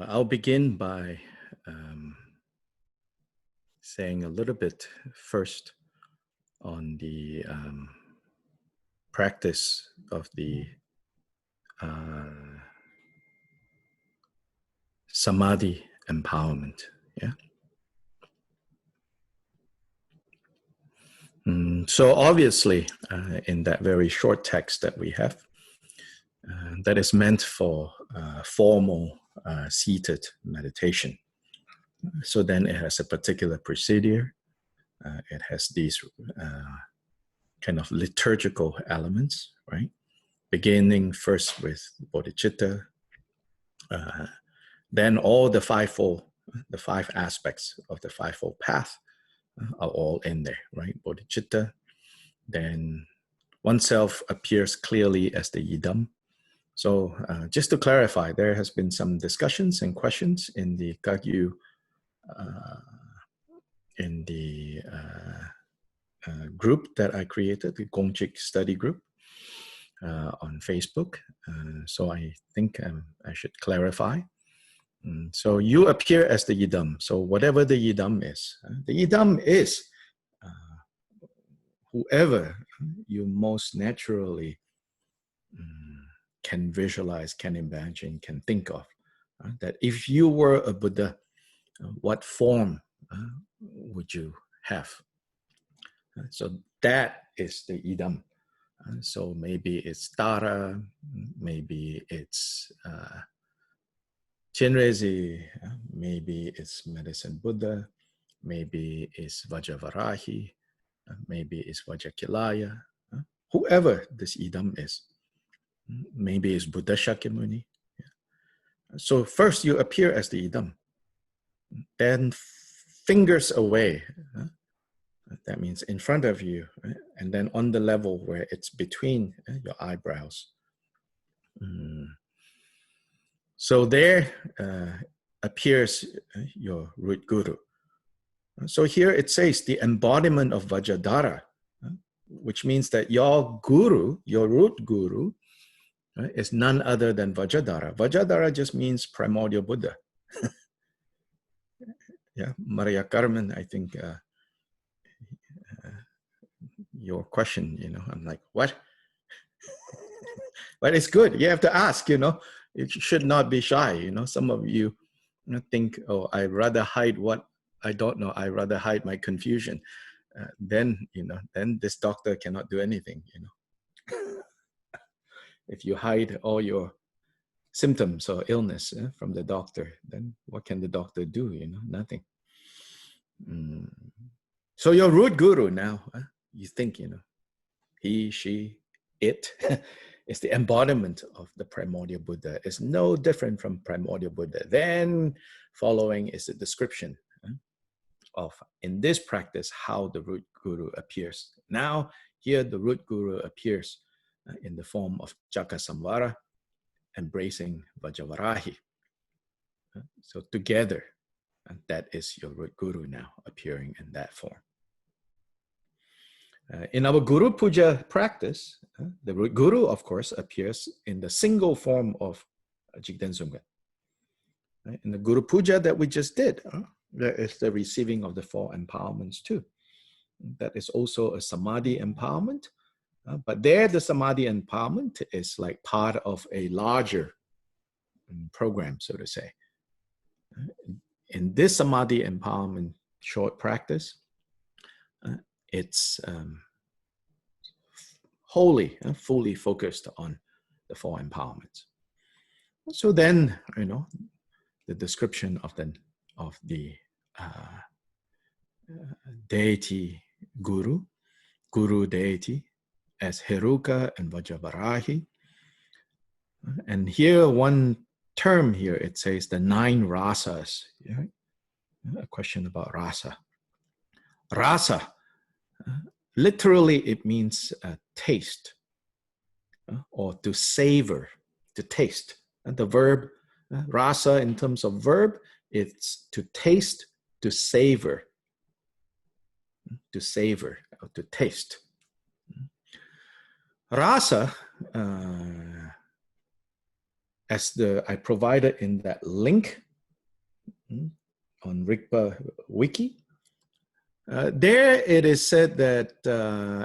I'll begin by saying a little bit first on the practice of the samadhi empowerment. Yeah. So obviously, in that very short text that we have, that is meant for formal seated meditation. So then it has a particular procedure. It has these kind of liturgical elements, right? Beginning first with bodhicitta, then all the five aspects of the fivefold path are all in there, right? Bodhicitta, then oneself appears clearly as the yidam. So just to clarify, there has been some discussions and questions in the Kagyu, in the group that I created, the Gongchik study group on Facebook. So I think I should clarify. So you appear as the yidam. So whatever the yidam is whoever you most naturally can visualize, can imagine, can think of. That if you were a Buddha, what form would you have? So that is the idam. So maybe it's Tara, maybe it's Chinrezi, maybe it's Medicine Buddha, maybe it's Vajavarahi, maybe it's Vajakilaya, whoever this idam is. Maybe it's Buddha Shakyamuni. So first you appear as the idam, then fingers away. That means in front of you, right? And then on the level where it's between your eyebrows. So there appears your root guru. So here it says the embodiment of Vajradhara, which means that your guru, your root guru, is none other than Vajradhara. Vajradhara just means primordial Buddha. Yeah, Maria Carmen, I think your question, I'm like, what? But it's good. You have to ask, it should not be shy. Some of you think, oh, I'd rather hide what I don't know. I'd rather hide my confusion. Then this doctor cannot do anything, If you hide all your symptoms or illness from the doctor, then what can the doctor do? Nothing. So your root guru now, you think, he, she, it is the embodiment of the primordial Buddha. It's no different from primordial Buddha. Then following is the description of, in this practice, how the root guru appears. Now, here the root guru appears in the form of Jakasamvara, embracing Vajavarahi. So together, that is your root guru now, appearing in that form. In our Guru Puja practice, the root guru, of course, appears in the single form of Jigten Sungpa. In the Guru Puja that we just did, there is the receiving of the four empowerments too. That is also a samadhi empowerment. But there, the samadhi empowerment is like part of a larger program, so to say. In this samadhi empowerment short practice, it's wholly, fully focused on the four empowerments. So then, the description of the deity guru guru deity, as Heruka and Vajravarahi. And here, one term here, it says the 9 rasas. Yeah? A question about rasa. Rasa, literally it means taste, or to savor, to taste. And the verb rasa in terms of verb, it's to taste, to savor, or to taste. Rasa, as I provided in that link on Rigpa Wiki, there it is said that,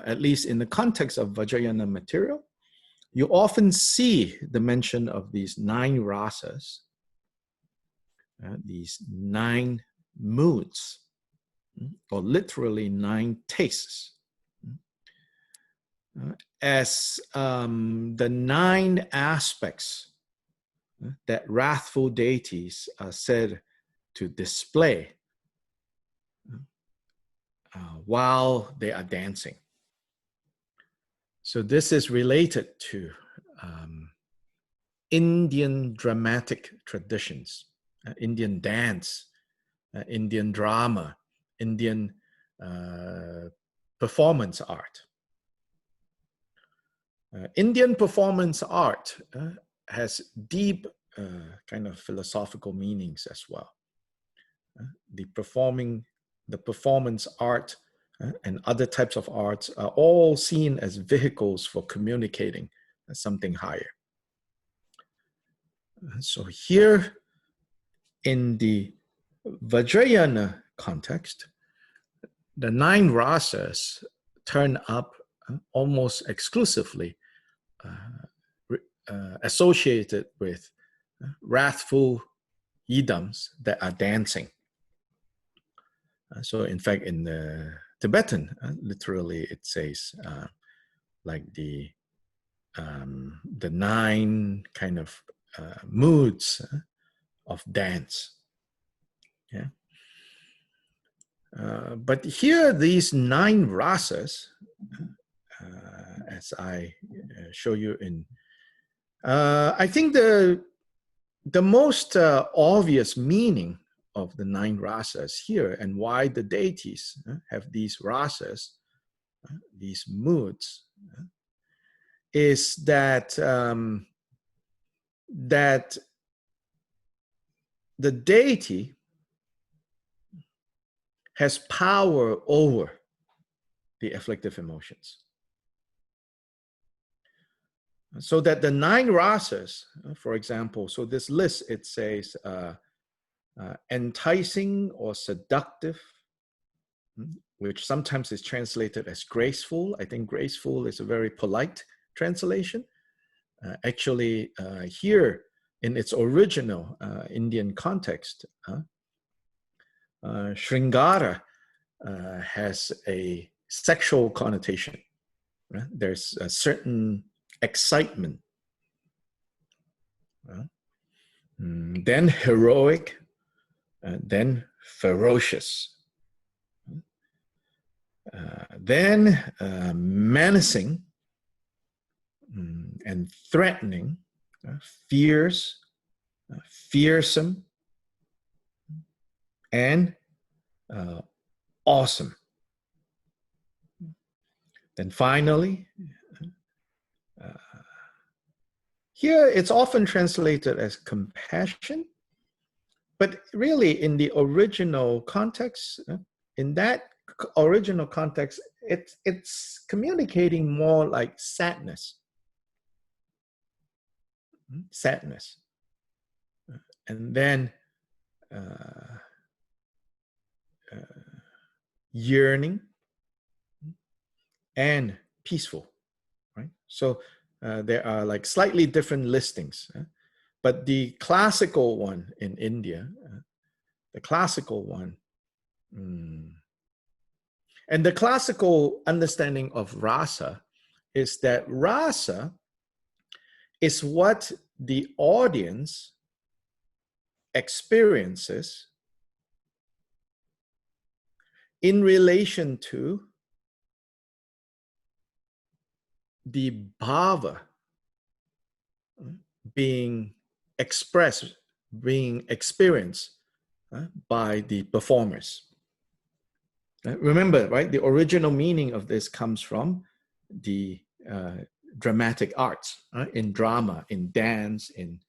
at least in the context of Vajrayana material, you often see the mention of these 9 rasas, these 9 moods, or literally 9 tastes, as the 9 aspects that wrathful deities are said to display while they are dancing. So this is related to Indian dramatic traditions, Indian dance, Indian drama, Indian performance art. Indian performance art has deep kind of philosophical meanings as well. The performance art and other types of arts are all seen as vehicles for communicating something higher. So here in the Vajrayana context, the 9 rasas turn up almost exclusively associated with wrathful yidams that are dancing. So in fact, in the Tibetan, literally it says like the 9 kind of moods of dance. Yeah. But here, these 9 rasas, as I show you in, I think the most obvious meaning of the 9 rasas here, and why the deities have these rasas, these moods, is that that the deity has power over the afflictive emotions. So that the 9 rasas, for example, so this list, it says enticing or seductive, which sometimes is translated as graceful. I think graceful is a very polite translation. Actually, here in its original Indian context, Shringara has a sexual connotation. Right? There's a certain excitement. Then heroic, then ferocious. Then menacing and threatening, fierce, fearsome, and awesome. Then finally, here it's often translated as compassion, but really in the original context, in that original context, it's communicating more like sadness. Sadness. And then yearning and peaceful, right? So there are like slightly different listings, but the classical one in India, the classical one, and the classical understanding of rasa is that rasa is what the audience experiences in relation to the bhava being expressed, being experienced by the performers. Remember, right? The original meaning of this comes from the dramatic arts, in drama, in dance, in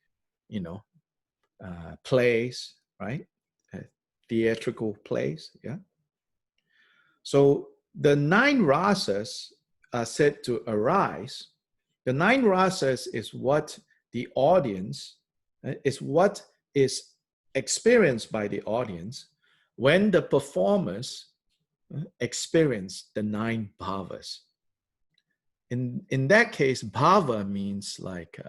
plays, right? Theatrical plays, yeah. So the 9 rasas are said to arise. The 9 rasas is what the audience, is what is experienced by the audience when the performers experience the 9 bhavas. In that case, bhava means like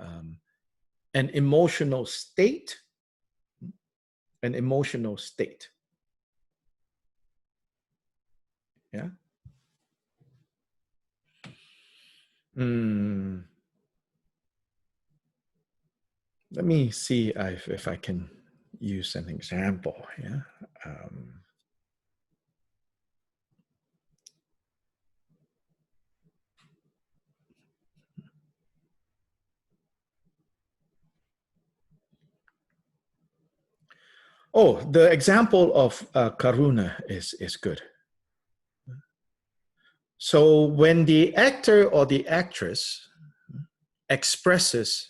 an emotional state, an emotional state. Yeah. Let me see if I can use an example. Yeah. Oh, the example of karuna is good. So when the actor or the actress expresses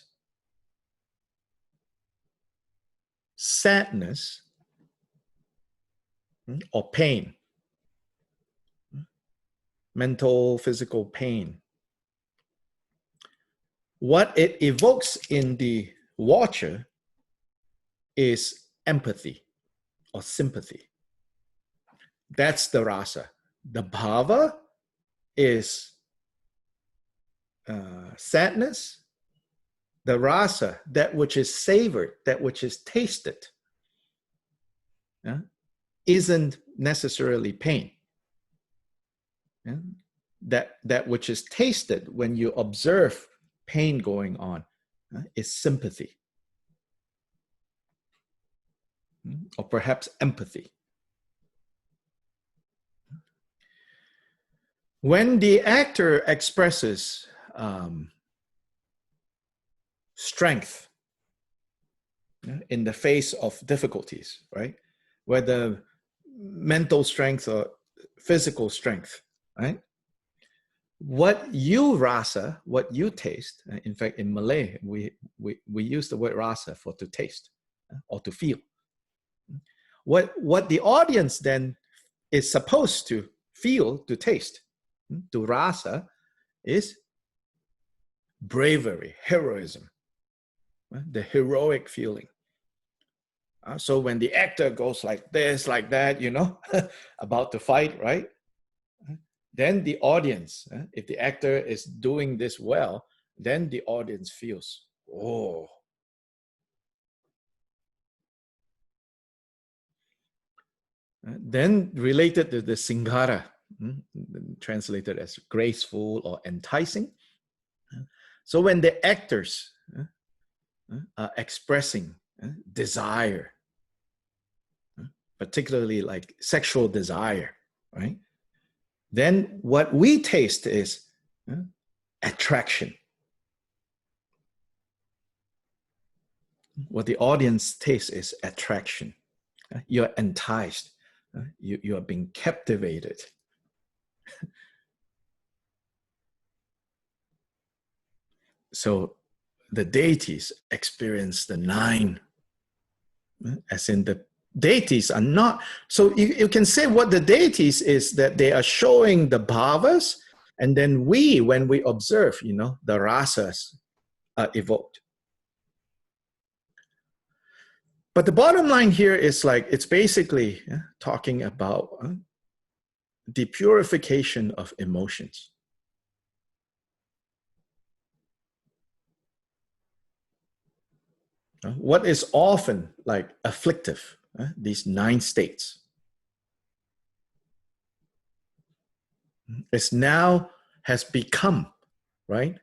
sadness or pain, mental, physical pain, what it evokes in the watcher is empathy or sympathy. That's the rasa. The bhava is sadness. The rasa, that which is savored, that which is tasted, isn't necessarily pain. That which is tasted when you observe pain going on is sympathy, or perhaps empathy. When the actor expresses strength in the face of difficulties, right? Whether mental strength or physical strength, right? What you rasa, what you taste, in fact, in Malay, we use the word rasa for to taste or to feel. What the audience then is supposed to feel, to taste, to rasa, is bravery, heroism, the heroic feeling. So when the actor goes like this, like that, about to fight, right? Then the audience, if the actor is doing this well, then the audience feels, oh. Then related to the singara, translated as graceful or enticing. So when the actors are expressing desire, particularly like sexual desire, right? Then what we taste is attraction. What the audience tastes is attraction. You're enticed. You are being captivated. So the deities experience the 9, as in the deities are not. So you can say what the deities is that they are showing the bhavas, and then when we observe, the rasas are evoked. But the bottom line here is like, it's basically talking about the purification of emotions. What is often like afflictive, these 9 states, is now has become, right,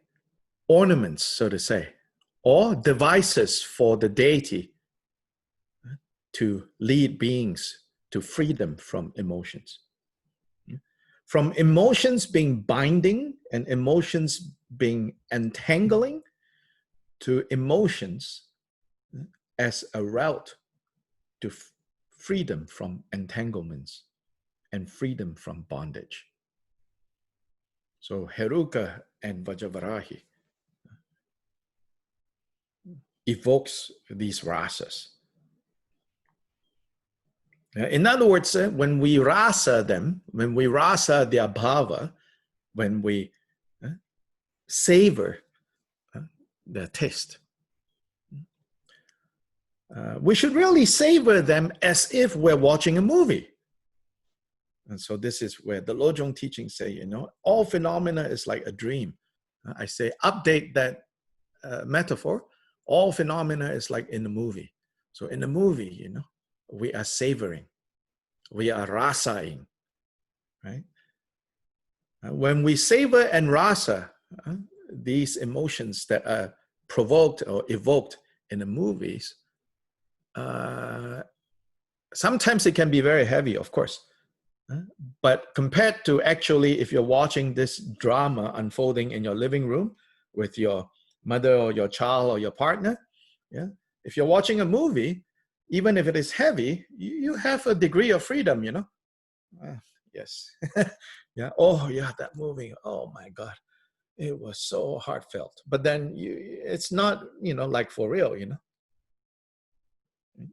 ornaments, so to say, or devices for the deity to lead beings to free them from emotions. From emotions being binding and emotions being entangling to emotions as a route to freedom from entanglements and freedom from bondage. So Heruka and Vajavarahi evokes these rasas. In other words, when we rasa them, when we rasa their bhava, when we savor the taste, we should really savor them as if we're watching a movie. And so this is where the Lojong teachings say, you know, all phenomena is like a dream. I say, update that metaphor. All phenomena is like in the movie. So in the movie, you know, we are savoring, we are rasaing, right? When we savor and rasa, these emotions that are provoked or evoked in the movies, sometimes it can be very heavy, of course. But compared to actually, if you're watching this drama unfolding in your living room with your mother or your child or your partner, yeah, if you're watching a movie, even if it is heavy, you have a degree of freedom, you know. Yes. Yeah. Oh, yeah, that movie. Oh my God, it was so heartfelt. But then it's not, you know, like for real, you know.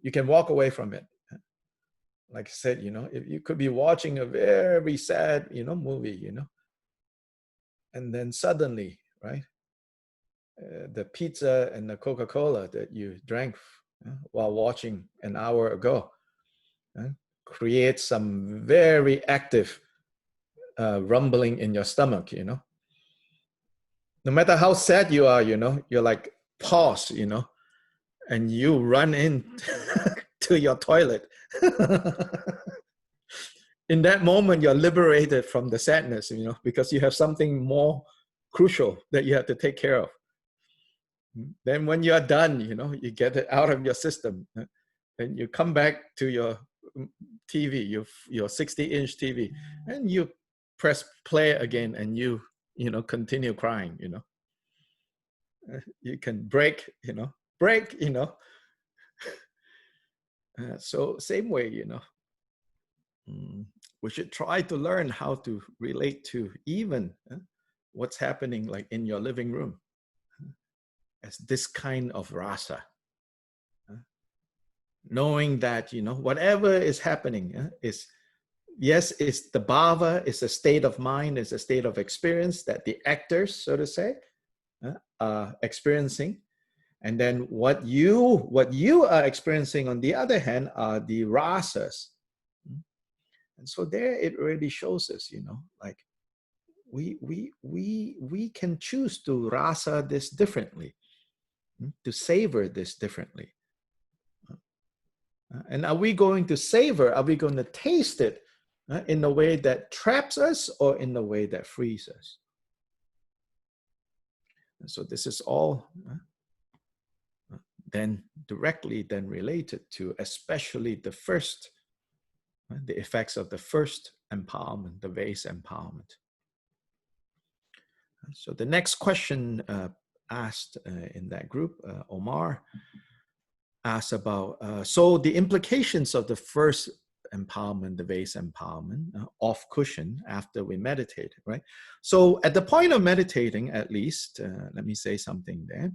You can walk away from it. Like I said, you know, if you could be watching a very sad, you know, movie, you know, and then suddenly, right, the pizza and the Coca-Cola that you drank while watching an hour ago creates some very active rumbling in your stomach, you know. No matter how sad you are, you know, you're like, pause, you know, and you run in to your toilet. In that moment, you're liberated from the sadness, you know, because you have something more crucial that you have to take care of. Then when you're done, you know, you get it out of your system. Then you come back to your TV, your 60-inch TV, and you press play again, and you know, continue crying, you know. You can break, you know, so same way, you know. We should try to learn how to relate to even what's happening like in your living room as this kind of rasa. Knowing that, you know, whatever is happening is, yes, it's the bhava, it's a state of mind, it's a state of experience that the actors, so to say, are experiencing. And then what you are experiencing on the other hand are the rasas. And so there it really shows us, you know, like we can choose to rasa this differently, to savor this differently. And are we going to savor, are we going to taste it in a way that traps us or in a way that frees us? And so this is all then directly then related to especially the first, the effects of the first empowerment, the vase empowerment. So the next question asked in that group, Omar asked about, so the implications of the first empowerment, the vase empowerment, off cushion after we meditate, right? So at the point of meditating, at least, let me say something there.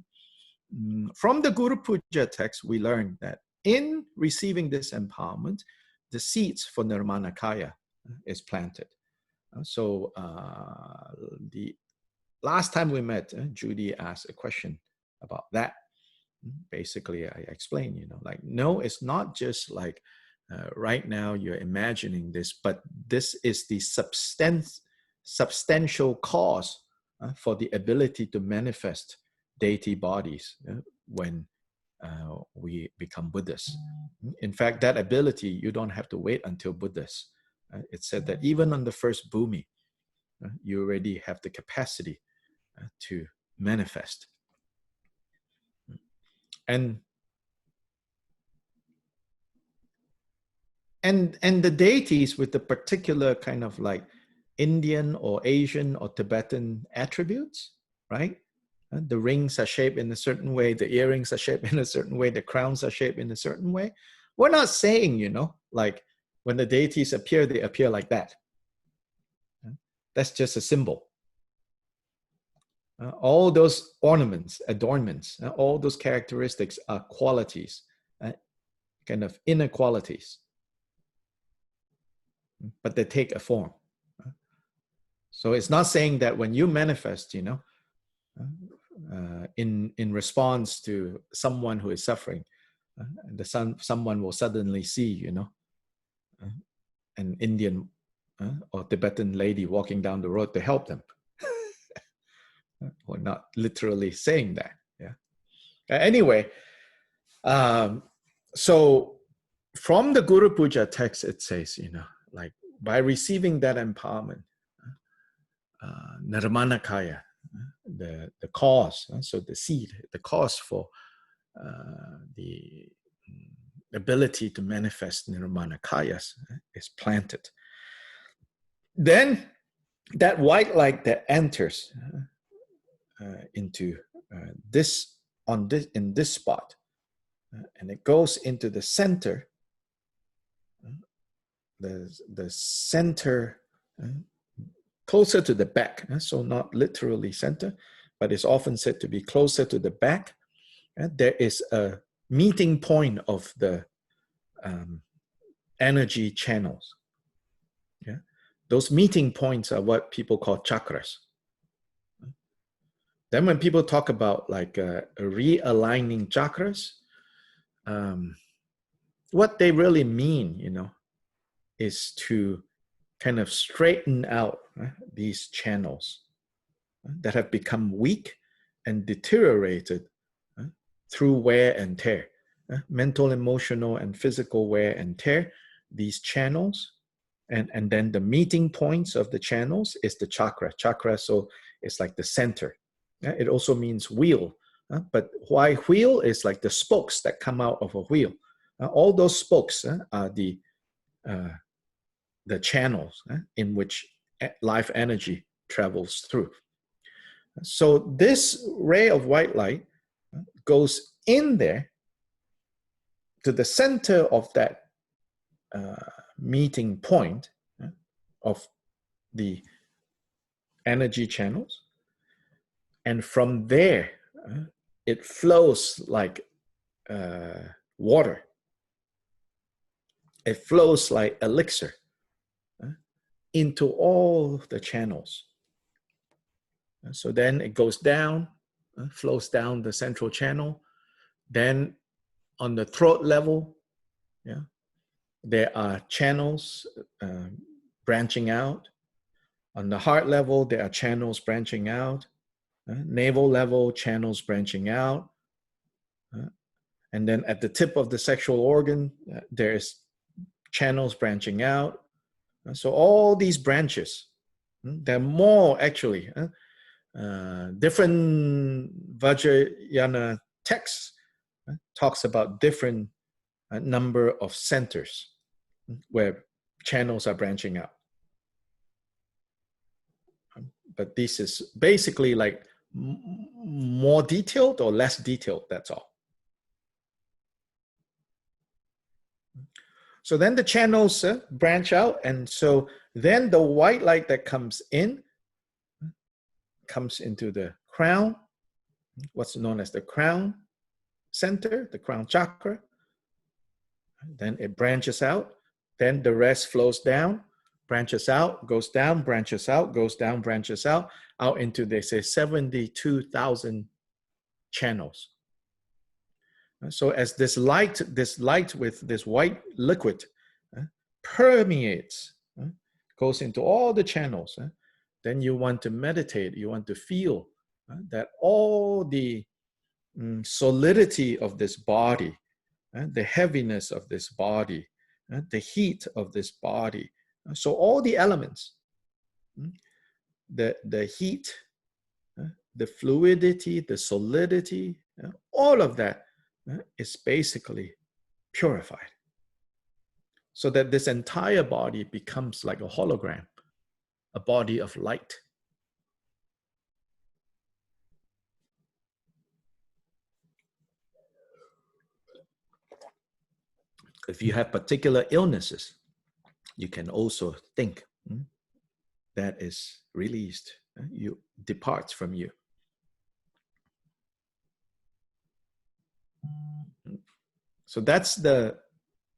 From the Guru Puja text, we learned that in receiving this empowerment, the seeds for Nirmanakaya is planted. So the last time we met, Judy asked a question about that. Basically, I explained, you know, like, no, it's not just like right now you're imagining this, but this is the substantial cause for the ability to manifest deity bodies when we become Buddhists. In fact, that ability, you don't have to wait until Buddhists. It said that even on the first bhumi, you already have the capacity to manifest. And the deities with the particular kind of like Indian or Asian or Tibetan attributes, right? The rings are shaped in a certain way, the earrings are shaped in a certain way, the crowns are shaped in a certain way. We're not saying, you know, like when the deities appear, they appear like that. That's just a symbol. All those ornaments, adornments, all those characteristics are qualities, kind of inequalities, but they take a form. So it's not saying that when you manifest, you know, in response to someone who is suffering, someone will suddenly see, you know, an Indian or Tibetan lady walking down the road to help them. We're not literally saying that. Yeah. Anyway, so from the Guru Puja text, it says, you know, like by receiving that empowerment, Nirmanakaya, the cause, so the seed, the cause for the ability to manifest Nirmanakayas is planted. Then that white light that enters into in this spot, and it goes into the center, the center, closer to the back. So not literally center, but it's often said to be closer to the back. There is a meeting point of the energy channels. Yeah, those meeting points are what people call chakras. Then when people talk about like realigning chakras, what they really mean, you know, is to kind of straighten out these channels that have become weak and deteriorated through wear and tear, mental, emotional, and physical wear and tear. These channels, and then the meeting points of the channels is the chakra. Chakra, so it's like the center. It also means wheel, but why wheel is like the spokes that come out of a wheel. All those spokes are the channels in which life energy travels through. So this ray of white light goes in there to the center of that meeting point of the energy channels. And from there, it flows like water. It flows like elixir into all the channels. So then it goes down, flows down the central channel. Then on the throat level, yeah, there are channels branching out. On the heart level, there are channels branching out. Navel level, channels branching out. And then at the tip of the sexual organ, there's channels branching out. So all these branches, there are more actually. Different Vajrayana texts talks about different number of centers where channels are branching out. But this is basically like more detailed or less detailed, that's all. So then the channels branch out, and so then the white light that comes in comes into the crown, what's known as the crown center, the crown chakra. Then it branches out. Then the rest flows down, branches out, goes down, branches out, goes down, branches out into, they say, 72,000 channels. So as this light with this white liquid permeates, goes into all the channels, then you want to meditate, you want to feel that all the solidity of this body, the heaviness of this body, the heat of this body. So all the elements, the heat, the fluidity, the solidity, all of that is basically purified. So that this entire body becomes like a hologram, a body of light. If you have particular illnesses, you can also think that is released. You departs from you. So that's the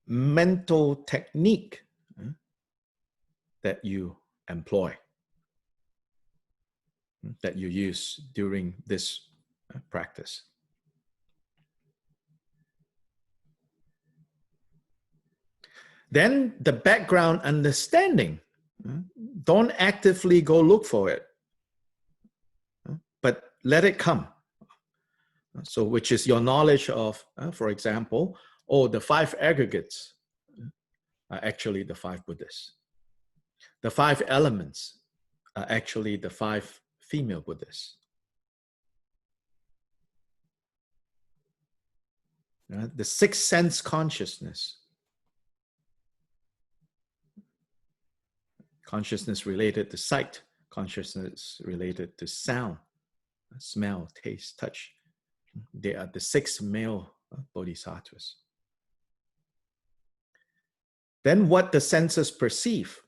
mental technique that you employ, that you use during this practice. Then the background understanding, don't actively go look for it, but let it come. So which is your knowledge of, for example, the 5 aggregates are actually the 5 Buddhas. The 5 elements are actually the 5 female Buddhas. The 6th sense consciousness, consciousness related to sight, consciousness related to sound, smell, taste, touch. They are the 6 male bodhisattvas. Then what the senses perceive,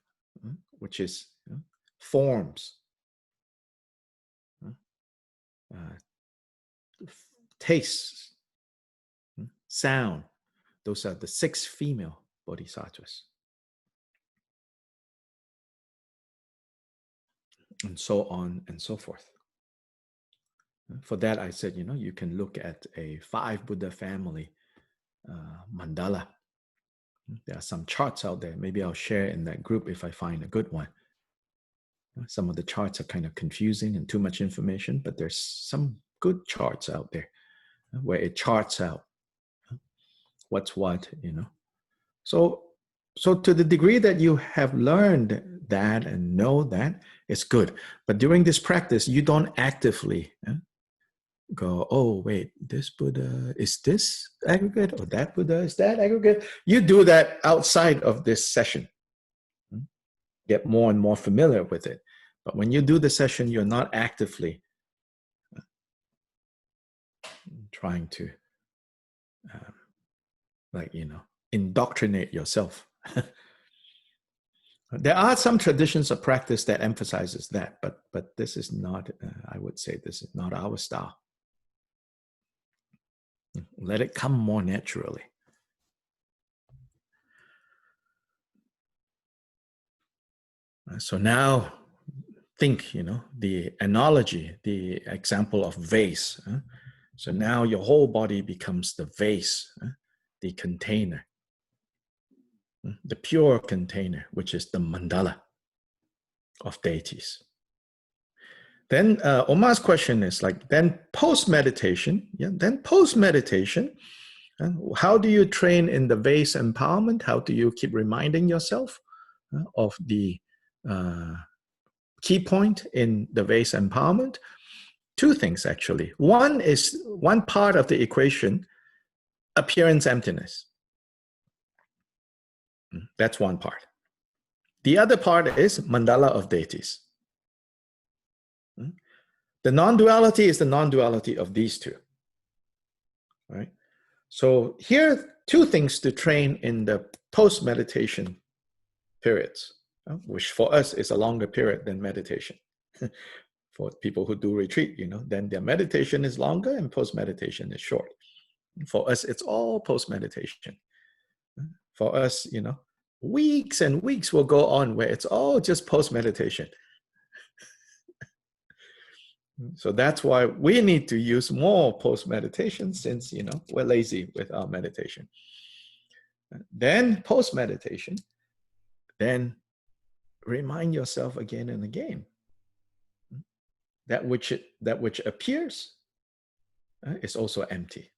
which is forms, tastes, sound. Those are the 6 female bodhisattvas. And so on and so forth. For that, I said, you can look at a 5 Buddha family mandala. There are some charts out there. Maybe I'll share in that group if I find a good one. Some of the charts are kind of confusing and too much information, but there's some good charts out there where it charts out what's what, So to the degree that you have learned that and know that, it's good. But during this practice, you don't actively go, oh, wait, this Buddha is this aggregate, or that Buddha is that aggregate. You do that outside of this session. Get more and more familiar with it. But when you do the session, you're not actively trying to, indoctrinate yourself. There are some traditions of practice that emphasizes that, but this is not, I would say this is not our style. Let it come more naturally. So now think, the analogy, the example of vase. So now your whole body becomes the vase, the container, the pure container, which is the mandala of deities. Then Omar's question is then post-meditation, how do you train in the vase empowerment? How do you keep reminding yourself of the key point in the vase empowerment? 2 things, actually. One is one part of the equation, appearance emptiness. That's one part. The other part is mandala of deities. The non-duality is the non-duality of these 2. Right? So here are 2 things to train in the post-meditation periods, which for us is a longer period than meditation. For people who do retreat, then their meditation is longer and post-meditation is short. For us, it's all post-meditation. For us, weeks and weeks will go on where it's all just post-meditation. So that's why we need to use more post-meditation since, we're lazy with our meditation. Then post-meditation, then remind yourself again and again. That which appears is also empty.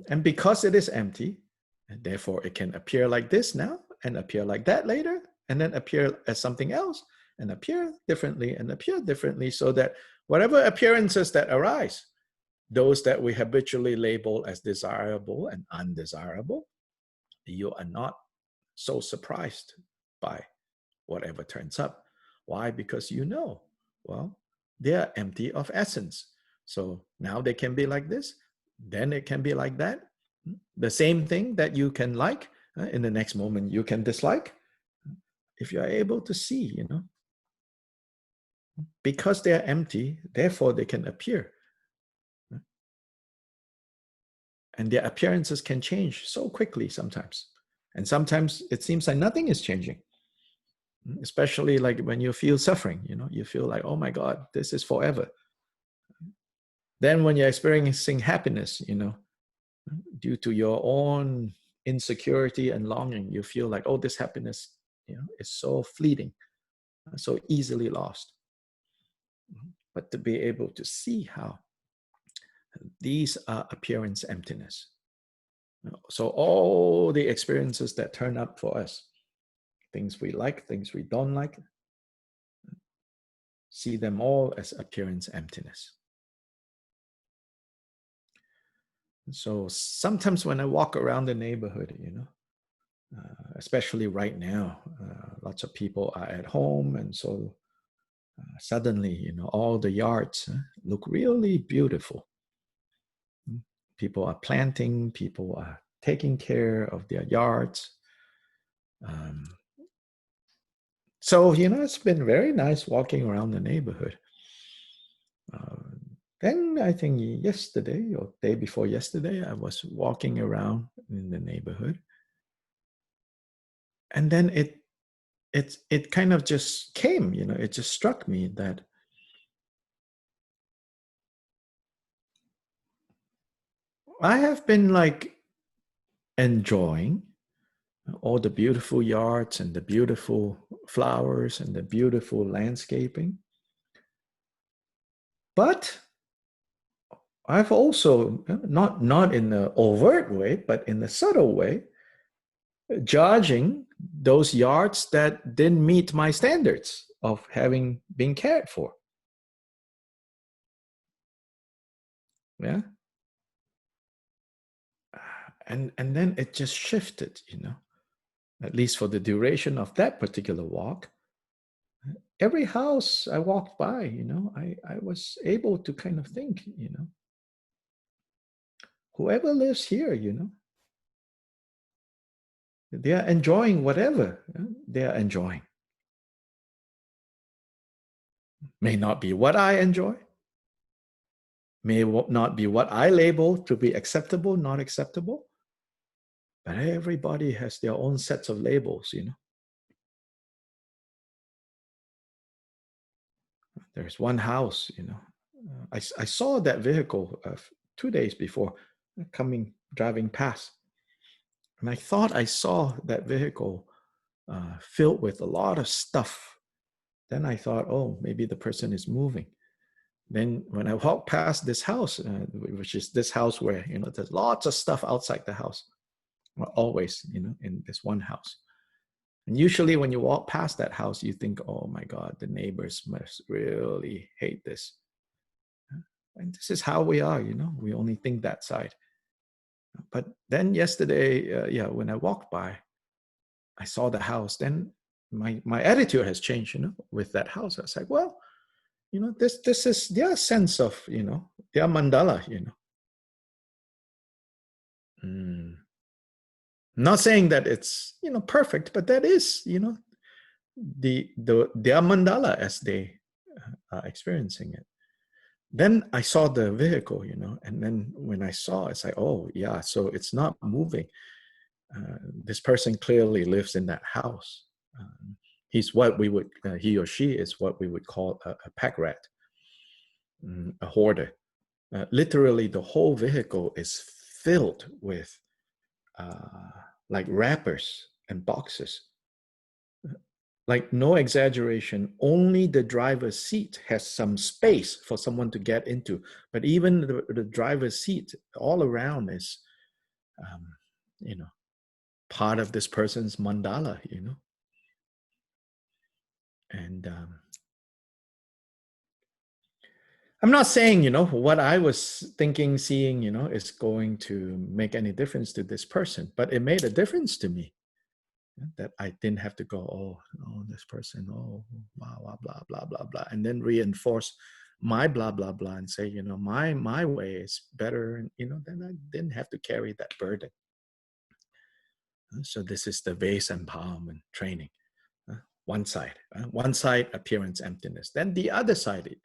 And because it is empty, and therefore it can appear like this now, and appear like that later, and then appear as something else, and appear differently, so that whatever appearances that arise, those that we habitually label as desirable and undesirable, you are not so surprised by whatever turns up. Why? Because they are empty of essence. So now they can be like this, then it can be like that, The same thing that you can like, in the next moment you can dislike. If you are able to see, because they are empty, therefore they can appear. And their appearances can change so quickly sometimes. And sometimes it seems like nothing is changing. Especially like when you feel suffering, you feel like, oh my God, this is forever. Then when you're experiencing happiness, due to your own insecurity and longing, you feel like, oh, this happiness, is so fleeting, so easily lost. But to be able to see how these are appearance emptiness. So all the experiences that turn up for us, things we like, things we don't like, see them all as appearance emptiness. So sometimes when I walk around the neighborhood, especially right now, lots of people are at home, and so suddenly, all the yards look really beautiful. People are planting, people are taking care of their yards. So, it's been very nice walking around the neighborhood. Then I think yesterday or day before yesterday, I was walking around in the neighborhood. And then it kind of just came, it just struck me that I have been like enjoying all the beautiful yards and the beautiful flowers and the beautiful landscaping. But I've also, not in an overt way, but in a subtle way, judging those yards that didn't meet my standards of having been cared for. Yeah. And then it just shifted, at least for the duration of that particular walk. Every house I walked by, I was able to kind of think, whoever lives here, they are enjoying whatever they are enjoying. May not be what I enjoy, may not be what I label to be acceptable, not acceptable, but everybody has their own sets of labels, There's one house, I saw that vehicle 2 days before driving past. And I thought I saw that vehicle filled with a lot of stuff. Then I thought, oh, maybe the person is moving. Then when I walked past this house, which is this house where, there's lots of stuff outside the house, well, always, in this one house. And usually when you walk past that house, you think, oh my God, the neighbors must really hate this. And this is how we are, we only think that side. But then yesterday, when I walked by, I saw the house. Then my attitude has changed, with that house. I was like, well, this is their sense of, their mandala, Not saying that it's, perfect, but that is, their mandala as they are experiencing it. Then I saw the vehicle, and then when I saw it, it's like, oh yeah, so it's not moving. This person clearly lives in that house. He's what we would, he or she is what we would call a pack rat, a hoarder. Literally, the whole vehicle is filled with like wrappers and boxes. Like, no exaggeration, only the driver's seat has some space for someone to get into. But even the driver's seat all around is, part of this person's mandala, And I'm not saying, what I was thinking, seeing, is going to make any difference to this person, but it made a difference to me. That I didn't have to go, oh, this person, oh, blah, blah, blah, blah, blah, blah, and then reinforce my blah blah blah and say, you know, my way is better, and you know, then I didn't have to carry that burden. So this is the vase empowerment training. One side, appearance emptiness. Then the other side,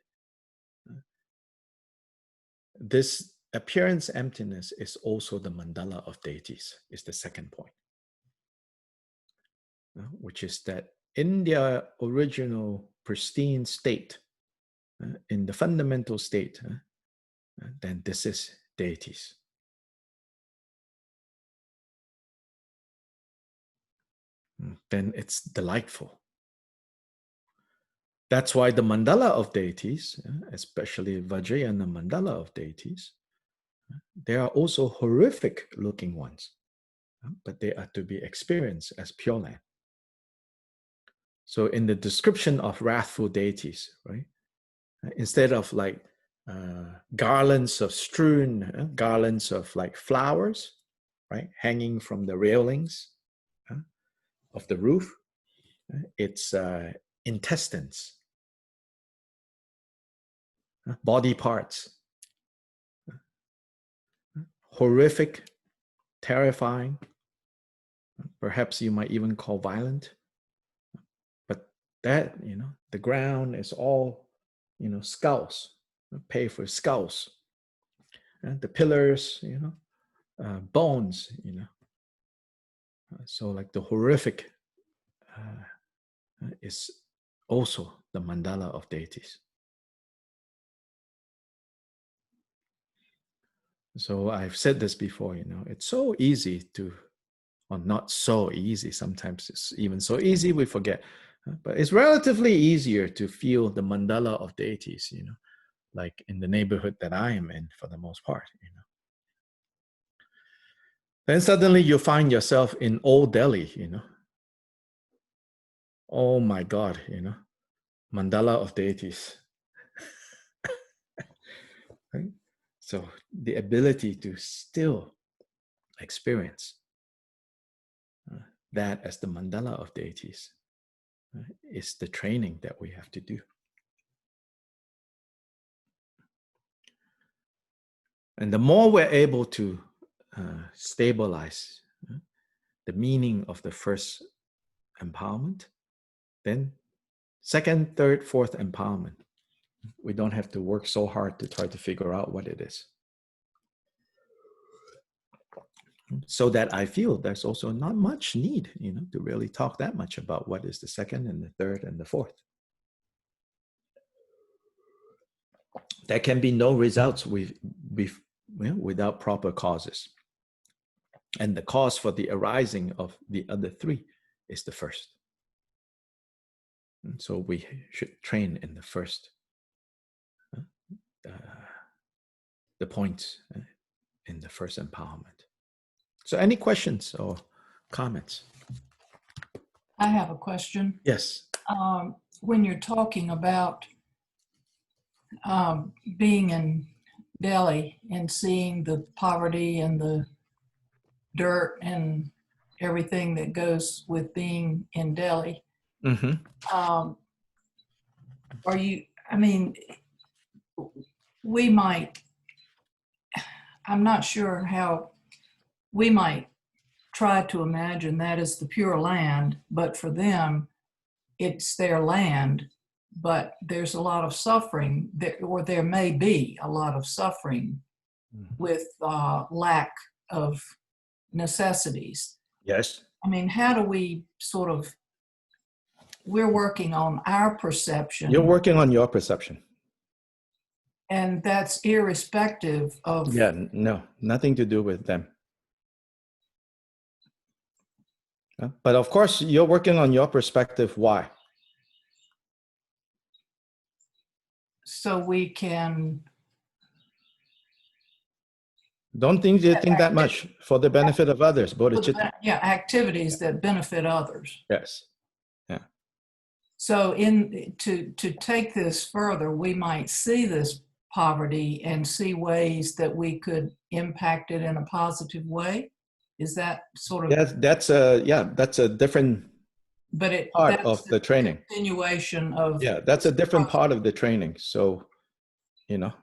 this appearance emptiness is also the mandala of deities, is the second point, which is that in their original pristine state, in the fundamental state, then this is deities. Then it's delightful. That's why the mandala of deities, especially Vajrayana mandala of deities, there are also horrific looking ones, but they are to be experienced as Pure Land. So in the description of wrathful deities, right, instead of like garlands of strewn, garlands of like flowers, right, hanging from the railings of the roof, it's intestines, body parts, horrific, terrifying, perhaps you might even call violent, but that, you know, the ground is all, you know, skulls, pay for skulls, and the pillars, you know, bones, you know. So like the horrific is also the mandala of deities. So I've said this before, you know, it's so easy to, or not so easy, sometimes it's even so easy we forget, but it's relatively easier to feel the mandala of deities, you know, like in the neighborhood that I am in for the most part, you know. Then suddenly you find yourself in Old Delhi, you know. Oh my God, you know, mandala of deities. Right? So the ability to still experience that as the mandala of deities is the training that we have to do. And the more we're able to stabilize the meaning of the first empowerment, then second, third, fourth empowerment, we don't have to work so hard to try to figure out what it is. So that I feel there's also not much need, you know, to really talk that much about what is the second and the third and the fourth. There can be no results without proper causes. And the cause for the arising of the other three is the first. And so we should train in the first, the points in the first empowerment. So any questions or comments? I have a question. Yes. When you're talking about being in Delhi and seeing the poverty and the dirt and everything that goes with being in Delhi, are you, I mean, we might, I'm not sure how, we might try to imagine that as the Pure Land, but for them, it's their land, but there's a lot of suffering, or there may be a lot of suffering with lack of necessities. Yes. I mean, how do we sort of, we're working on our perception. You're working on your perception. And that's irrespective of... Yeah, no, nothing to do with them. But of course, you're working on your perspective. Why? So we can... Don't think you think that much for the benefit of others. Bodhicitta. Yeah, activities that benefit others. Yes. Yeah. So to take this further, we might see this poverty and see ways that we could impact it in a positive way. Is that sort of... That's a different part of the training. Continuation of... Yeah, that's a different part of the training. So you know,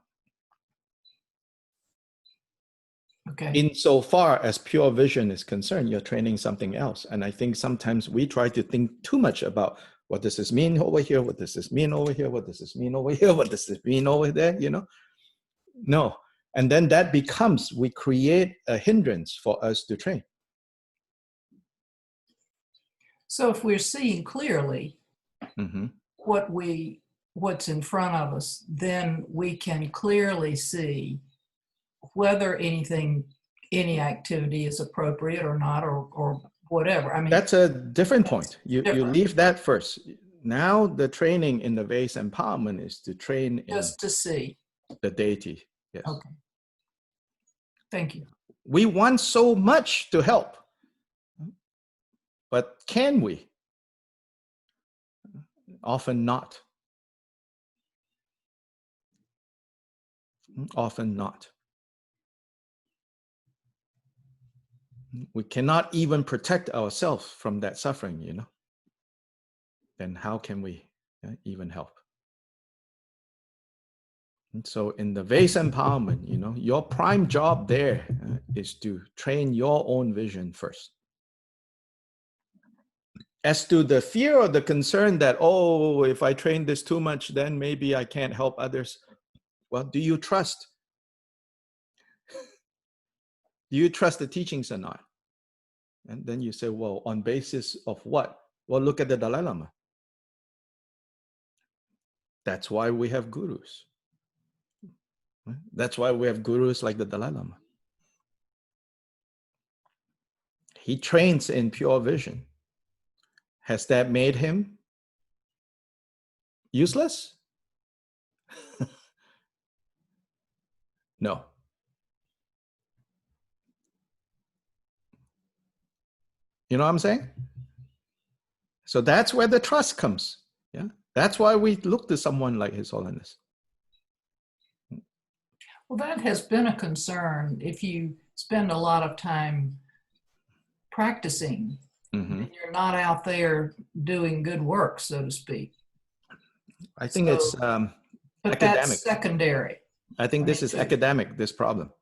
Okay. insofar as pure vision is concerned, you're training something else. And I think sometimes we try to think too much about what does this mean over here? What does this mean over here? What does this mean over here? What does this mean over there? You know, no. And then that becomes, we create a hindrance for us to train. So if we're seeing clearly Mm-hmm. what's in front of us, then we can clearly see whether any activity is appropriate or not, or whatever. I mean, That's a different point. You different. leave that first. Now the training in the vase empowerment is to train in Just to see. the deity. Yes. Okay. Thank you. We want so much to help, but can we? Often not. Often not. We cannot even protect ourselves from that suffering, you know. Then how can we even help? And so in the vase empowerment, you know, your prime job there is to train your own vision first. As to the fear or the concern that, oh, if I train this too much, then maybe I can't help others. Well, do you trust? Do you trust the teachings or not? And then you say, well, on basis of what? Well, look at the Dalai Lama. That's why we have gurus. That's why we have gurus like the Dalai Lama. He trains in pure vision. Has that made him useless? No. You know what I'm saying? So that's where the trust comes. Yeah. That's why we look to someone like His Holiness. Well, that has been a concern. If you spend a lot of time practicing, Mm-hmm. and you're not out there doing good work, so to speak. I think it's But academic. that's secondary. I think this is academic, this problem,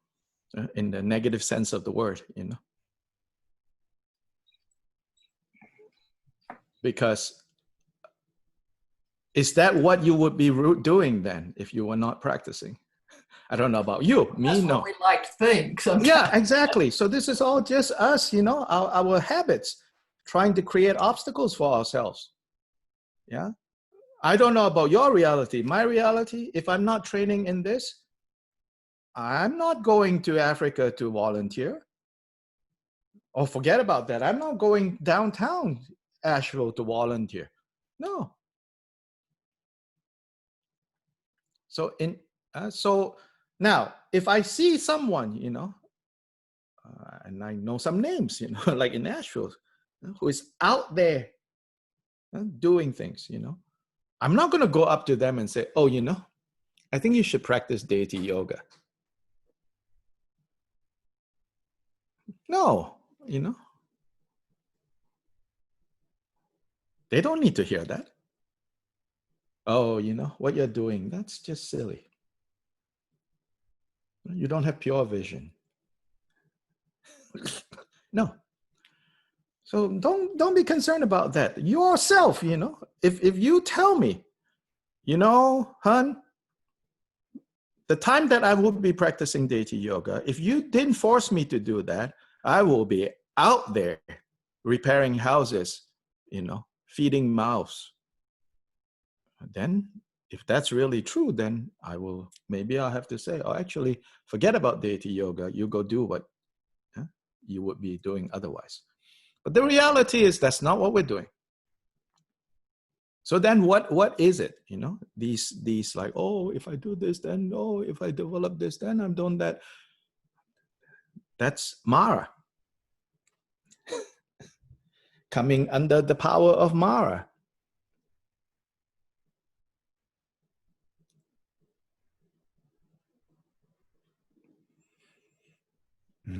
in the negative sense of the word, you know. Because is that what you would be doing then if you were not practicing? I don't know about you, me, That's no. what we like to think sometimes. Yeah, exactly. So this is all just us, you know, our habits, trying to create obstacles for ourselves. Yeah. I don't know about your reality. My reality, if I'm not training in this, I'm not going to Africa to volunteer. Oh, forget about that. I'm not going downtown Asheville to volunteer. No. So now, if I see someone, you know, and I know some names, you know, like in Asheville, who is out there doing things, you know, I'm not going to go up to them and say, oh, you know, I think you should practice deity yoga. No, you know, they don't need to hear that. Oh, you know, what you're doing, that's just silly. You don't have pure vision. No. So don't be concerned about that. Yourself, you know, if you tell me, you know, hun, the time that I would be practicing deity yoga, if you didn't force me to do that, I will be out there repairing houses, you know, feeding mouths. Then if that's really true, then maybe I'll have to say, oh, actually, forget about deity yoga. You go do what you would be doing otherwise. But the reality is that's not what we're doing. So then what is it? You know, these like, oh, if I do this, then no, if I develop this, then I'm doing that. That's Mara. Coming under the power of Mara.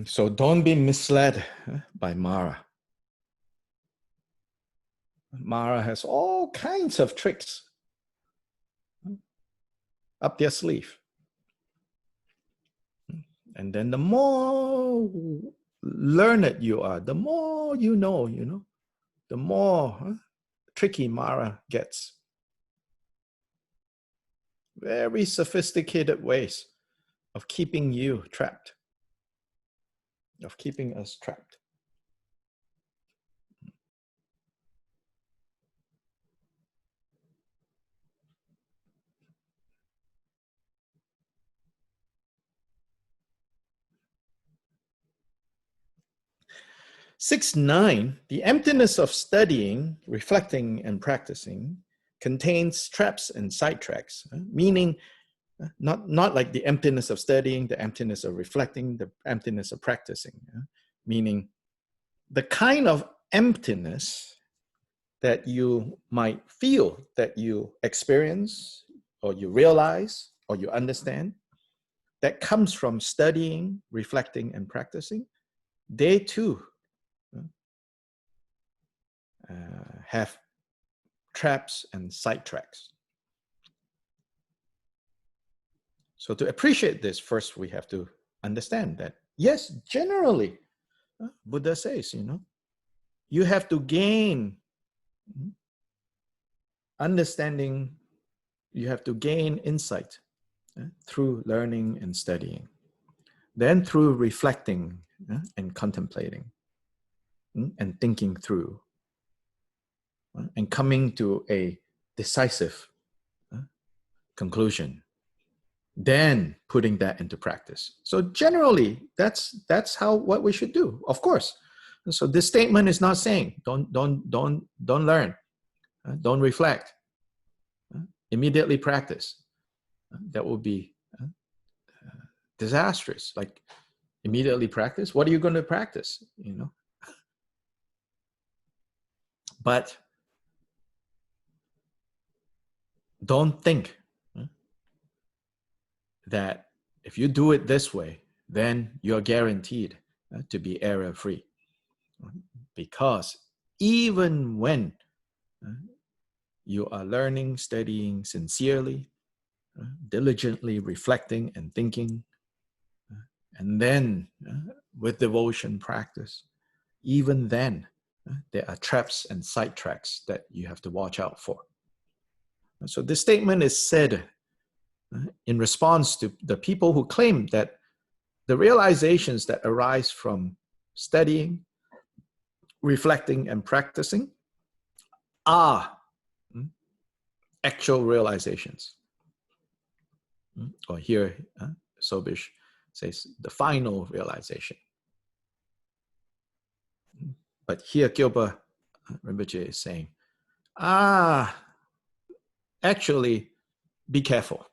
So don't be misled by Mara. Mara has all kinds of tricks up their sleeve. And then the more learned you are, the more you know, the more tricky Mara gets. Very sophisticated ways of keeping you trapped, of keeping us trapped. Six, 9, the emptiness of studying, reflecting, and practicing contains traps and sidetracks, meaning not like the emptiness of studying, the emptiness of reflecting, the emptiness of practicing, meaning the kind of emptiness that you might feel, that you experience, or you realize, or you understand, that comes from studying, reflecting, and practicing, they too have traps and sidetracks. So to appreciate this, first we have to understand that, yes, generally, Buddha says, you have to gain understanding, you have to gain insight through learning and studying, then through reflecting and contemplating and thinking through and coming to a decisive conclusion, then putting that into practice. So generally, that's what we should do, of course. So this statement is not saying don't learn, don't reflect, immediately practice. That would be disastrous. Like, immediately practice. What are you going to practice? But don't think that if you do it this way, then you're guaranteed to be error-free. Because even when you are learning, studying sincerely, diligently reflecting and thinking, and then with devotion practice, even then there are traps and sidetracks that you have to watch out for. So this statement is said in response to the people who claim that the realizations that arise from studying, reflecting, and practicing are actual realizations. Or here, Sobish says the final realization. But here, Gilbert Rinpoche is saying, actually, be careful.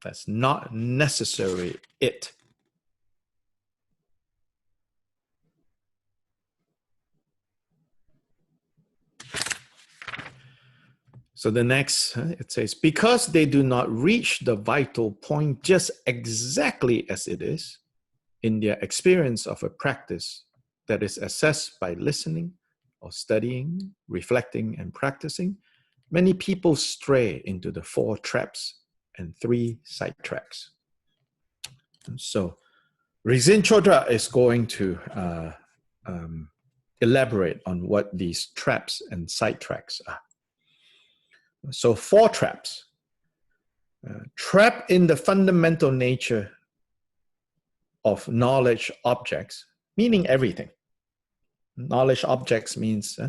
That's not necessarily it. So the next, it says, because they do not reach the vital point just exactly as it is, in their experience of a practice that is assessed by listening or studying, reflecting, and practicing, many people stray into the 4 traps and 3 sidetracks. So Rizin Chodra is going to elaborate on what these traps and sidetracks are. So 4 traps. Trap in the fundamental nature of knowledge objects, meaning everything. Knowledge objects means,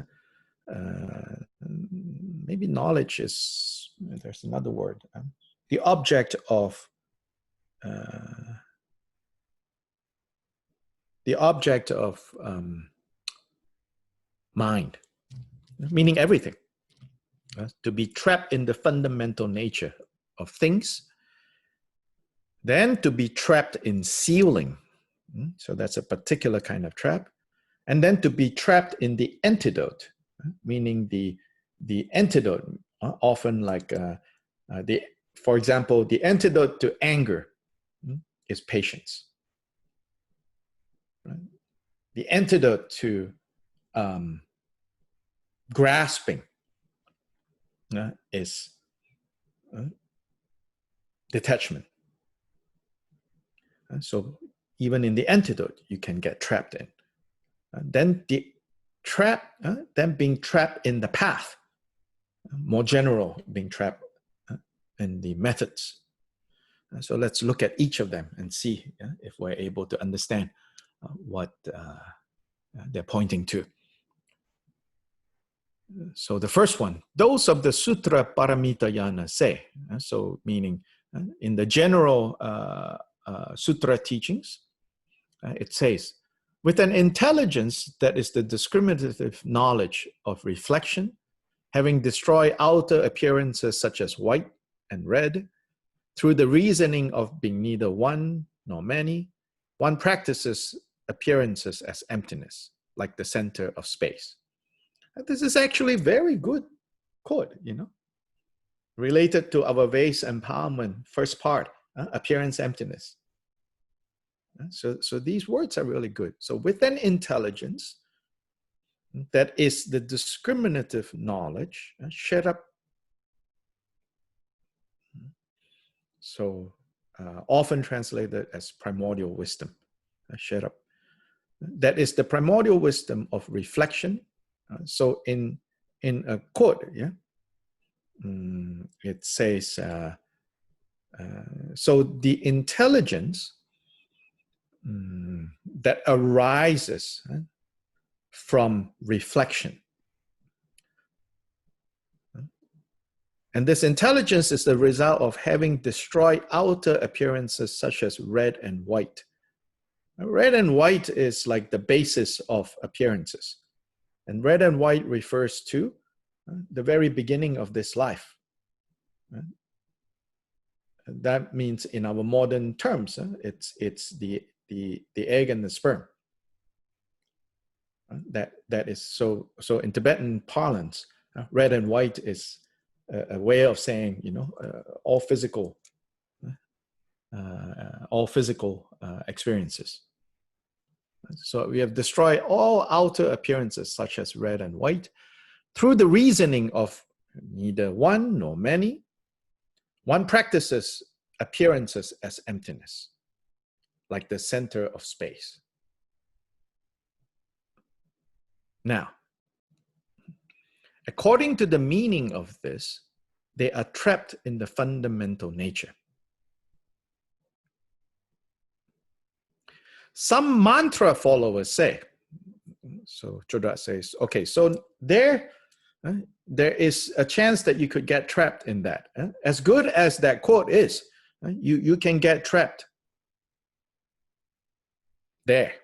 maybe knowledge is, there's another word. The object of mind, meaning everything. To be trapped in the fundamental nature of things, then to be trapped in sealing. So that's a particular kind of trap. And then to be trapped in the antidote, meaning the antidote, often like, for example, the antidote to anger is patience. Right? The antidote to grasping is detachment. So even in the antidote, you can get trapped in. Then the trap, then being trapped in the path, more general, being trapped in the methods. So let's look at each of them and see if we're able to understand what they're pointing to. So the first one, those of the Sutra Paramitayana say, so meaning in the general Sutra teachings, it says, with an intelligence that is the discriminative knowledge of reflection, having destroyed outer appearances such as white and red, through the reasoning of being neither one nor many, one practices appearances as emptiness, like the center of space. This is actually very good quote, related to our vase empowerment first part, appearance emptiness. So these words are really good. So with an intelligence that is the discriminative knowledge, shut up. So often translated as primordial wisdom, shut up. That is the primordial wisdom of reflection. So in a quote, it says, so the intelligence that arises from reflection. And this intelligence is the result of having destroyed outer appearances such as red and white. Red and white is like the basis of appearances. And red and white refers to the very beginning of this life. That means in our modern terms, it's the egg and the sperm. That is so in Tibetan parlance, red and white is a way of saying, all physical experiences. So we have destroyed all outer appearances such as red and white through the reasoning of neither one nor many. One practices appearances as emptiness, like the center of space. Now, according to the meaning of this, they are trapped in the fundamental nature. Some mantra followers say, so Chodrat says, okay, so there is a chance that you could get trapped in that. As good as that quote is, you can get trapped there.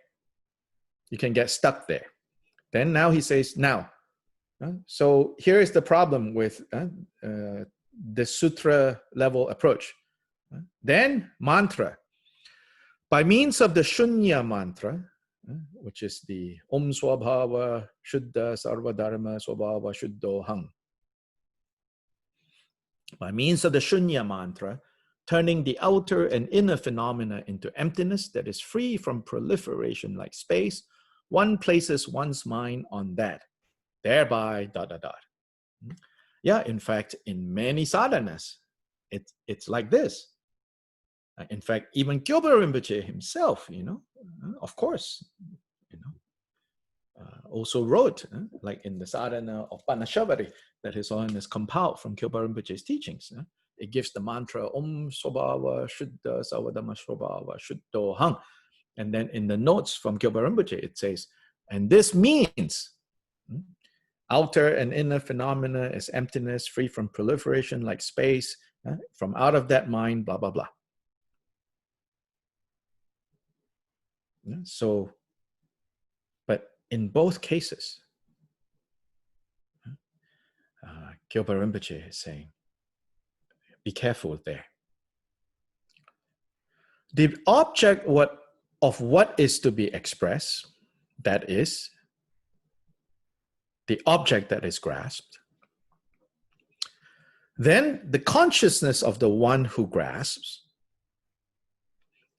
You can get stuck there. Then now he says, so here is the problem with the sutra level approach. Then mantra. By means of the Shunya mantra, which is the Om Swabhava Shuddha Sarva Dharma Swabhava Shuddho Hang. By means of the Shunya mantra, turning the outer and inner phenomena into emptiness that is free from proliferation like space, one places one's mind on that, thereby ... Yeah, in fact, in many sadhanas, it's like this. In fact, even Kyoba Rinpoche himself, of course, also wrote, like in the sadhana of Panashavari, that his Holiness compiled from Kyoba Rinpoche's teachings. It gives the mantra Om Swabhava Shuddha Savadama Swabhava Shuddho Hang. And then in the notes from Kyoba Rinpoche, it says, and this means outer and inner phenomena is emptiness, free from proliferation like space, from out of that mind, blah, blah, blah. So, but in both cases, Kyoba Rinpoche is saying, be careful there. The object of what is to be expressed, that is, the object that is grasped, then the consciousness of the one who grasps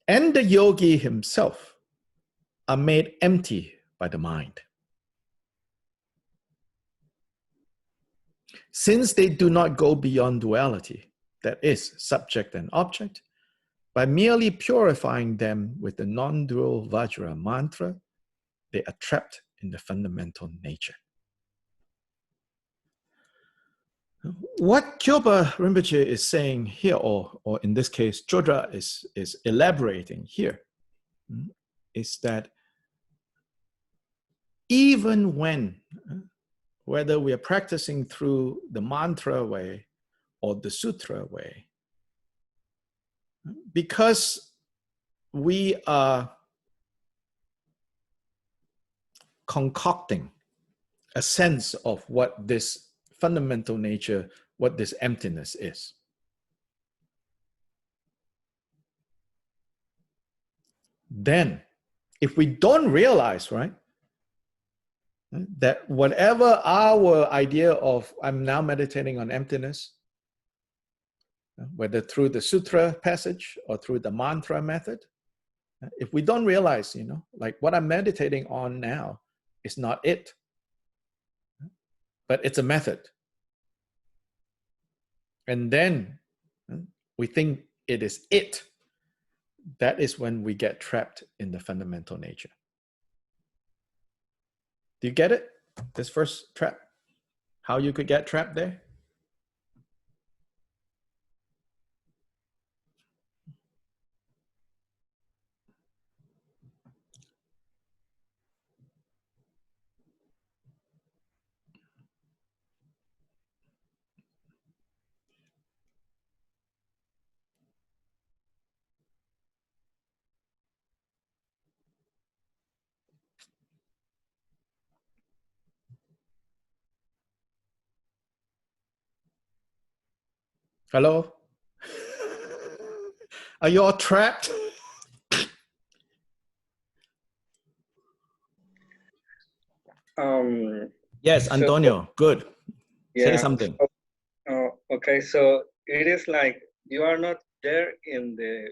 and the yogi himself are made empty by the mind. Since they do not go beyond duality, that is, subject and object, By merely purifying them with the non-dual Vajra mantra, they are trapped in the fundamental nature. What Kyopa Rinpoche is saying here, or in this case, Chodra is elaborating here, is that even when, whether we are practicing through the mantra way or the sutra way, because we are concocting a sense of what this fundamental nature, what this emptiness is. Then, if we don't realize, right, that whatever our idea of I'm now meditating on emptiness, whether through the sutra passage or through the mantra method, if we don't realize, like what I'm meditating on now is not it, but it's a method. And then we think it is it. That is when we get trapped in the fundamental nature. Do you get it? This first trap? How you could get trapped there? Hello? Are you all trapped? Yes, Antonio, good. Yeah. Say something. Okay, so it is like you are not there in the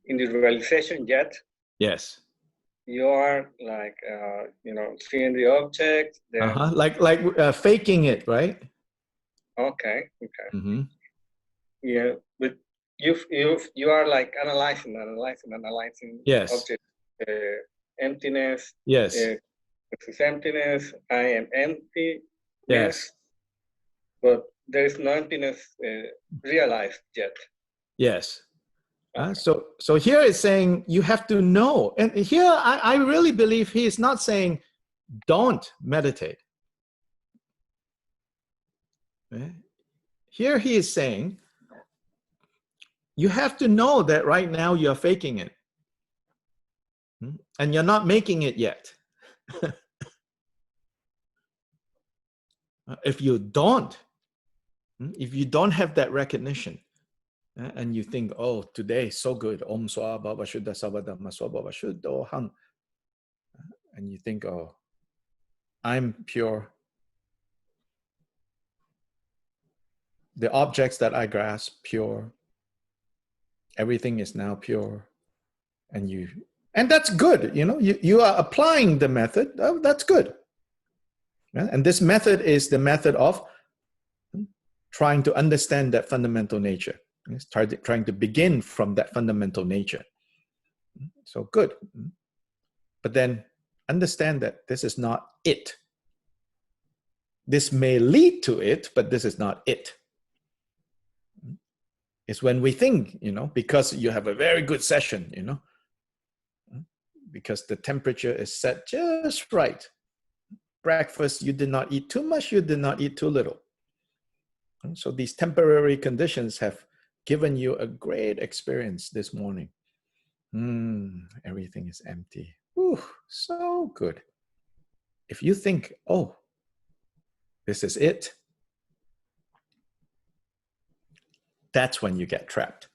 realization yet. Yes. You are like seeing the object. Then like faking it, right? Okay. Mm-hmm. Yeah, but you are like analyzing Yes. object. Emptiness. Yes. This is emptiness. I am empty. Yes. But there is no emptiness realized yet. Yes. Okay. So here it's saying you have to know. And here I really believe he is not saying don't meditate. Here he is saying you have to know that right now you're faking it. And you're not making it yet. If you don't have that recognition, and you think, oh, today so good, Om Swa Baba Shuddha Sabadhamma Swa Baba Shuddho Hang, and you think, oh, I'm pure. The objects that I grasp, pure. Everything is now pure. And that's good, you are applying the method. Oh, that's good. And this method is the method of trying to understand that fundamental nature. It's trying to begin from that fundamental nature. So good. But then understand that this is not it. This may lead to it, but this is not it. It's when we think, because you have a very good session, because the temperature is set just right. Breakfast, you did not eat too much, you did not eat too little. So these temporary conditions have given you a great experience this morning. Everything is empty. Ooh, so good. If you think, oh, this is it, that's when you get trapped.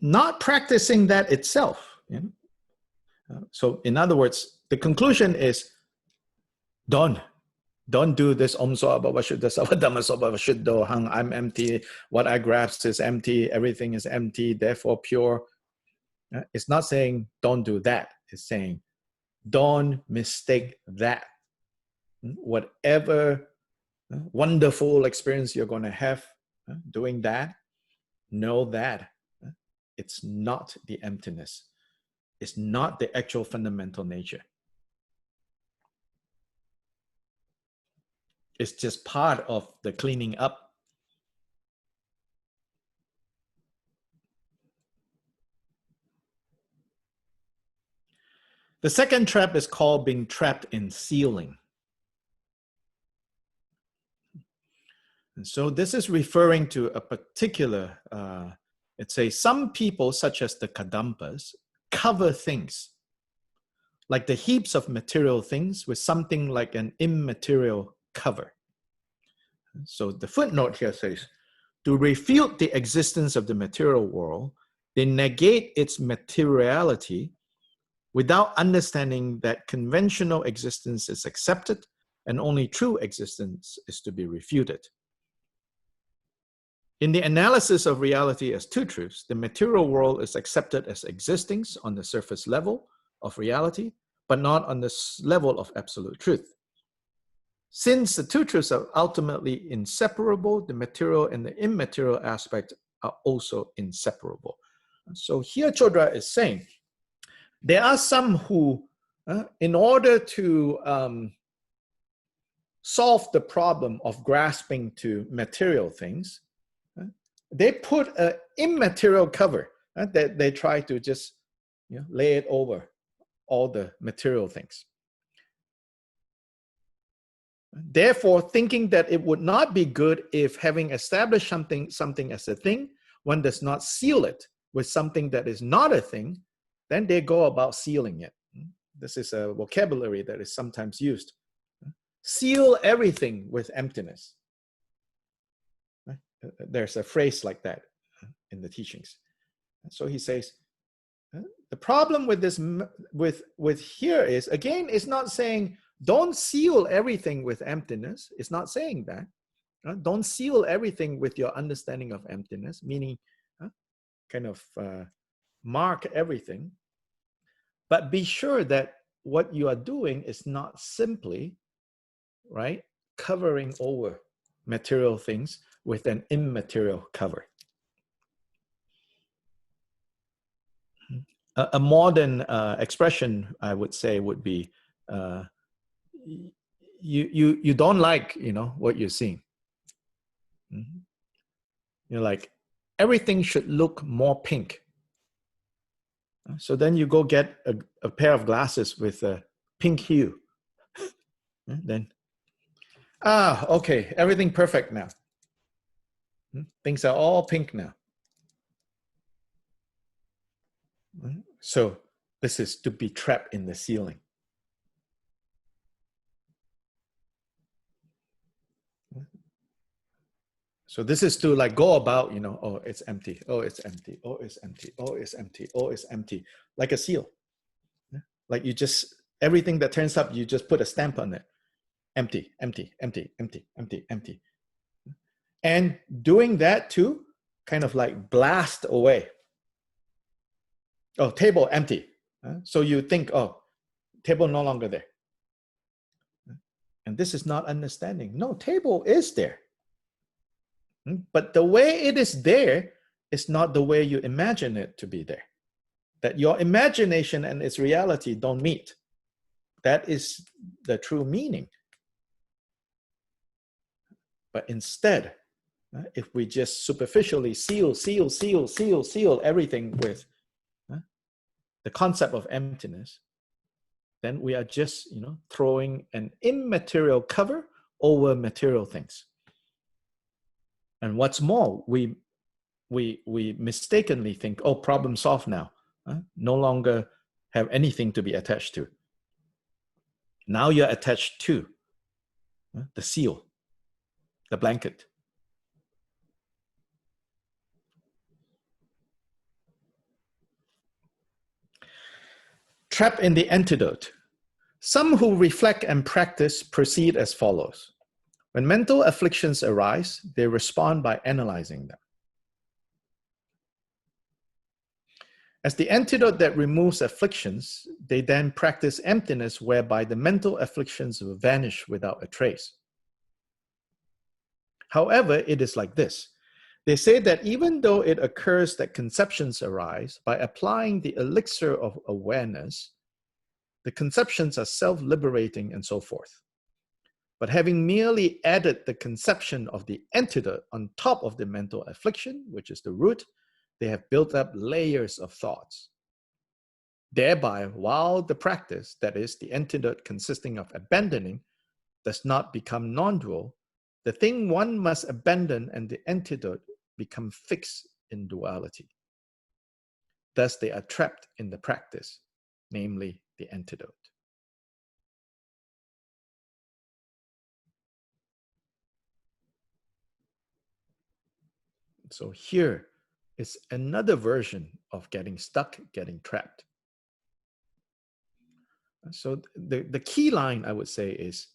Not practicing that itself. So in other words, the conclusion is don't do this Om Swa Baba Shuddha Sabadhamma Swa Baba Shuddho Hang. I'm empty. What I grasp is empty. Everything is empty, therefore pure. It's not saying don't do that. It's saying don't mistake that. Whatever wonderful experience you're going to have doing that, know that it's not the emptiness. It's not the actual fundamental nature. It's just part of the cleaning up. The second trap is called being trapped in sealing. And so this is referring to a particular, let's say some people such as the Kadampas cover things like the heaps of material things with something like an immaterial cover. So the footnote here says, to refute the existence of the material world, they negate its materiality without understanding that conventional existence is accepted and only true existence is to be refuted. In the analysis of reality as two truths, the material world is accepted as existing on the surface level of reality, but not on the level of absolute truth. Since the two truths are ultimately inseparable, the material and the immaterial aspect are also inseparable. So here Chodra is saying, there are some who, in order to solve the problem of grasping to material things, they put an immaterial cover that they try to just lay it over all the material things. Therefore, thinking that it would not be good if having established something as a thing, one does not seal it with something that is not a thing, then they go about sealing it. This is a vocabulary that is sometimes used. Seal everything with emptiness. There's a phrase like that in the teachings. So he says, the problem with this, with here is, again, it's not saying don't seal everything with emptiness. It's not saying that. Don't seal everything with your understanding of emptiness, meaning kind of mark everything. But be sure that what you are doing is not simply, right, covering over material things with an immaterial cover. A modern expression, I would say, would be, you don't like, what you're seeing. You're like, everything should look more pink. So then you go get a pair of glasses with a pink hue. Then, okay, everything perfect now. Things are all pink now. So this is to be trapped in the ceiling. So this is to like go about, oh, it's empty. Oh, it's empty. Oh, it's empty. Oh, it's empty. Oh, it's empty. Like a seal. Like you just, everything that turns up, you just put a stamp on it. Empty, empty, empty, empty, empty, empty. And doing that too, kind of like blast away. Oh, table empty. So you think, oh, table no longer there. And this is not understanding. No, table is there. But the way it is there is not the way you imagine it to be there. That your imagination and its reality don't meet. That is the true meaning. But instead, if we just superficially seal everything with the concept of emptiness, then we are just, throwing an immaterial cover over material things. And what's more, we mistakenly think, oh, problem solved now. No longer have anything to be attached to. Now you're attached to the seal, the blanket. Trapped in the antidote. Some who reflect and practice proceed as follows. When mental afflictions arise, they respond by analyzing them. As the antidote that removes afflictions, they then practice emptiness, whereby the mental afflictions will vanish without a trace. However, it is like this. They say that even though it occurs that conceptions arise, by applying the elixir of awareness, the conceptions are self-liberating and so forth. But having merely added the conception of the antidote on top of the mental affliction, which is the root, they have built up layers of thoughts. Thereby, while the practice, that is, the antidote consisting of abandoning, does not become non-dual, the thing one must abandon and the antidote become fixed in duality. Thus, they are trapped in the practice, namely the antidote. So here is another version of getting stuck, getting trapped. So the key line, I would say, is,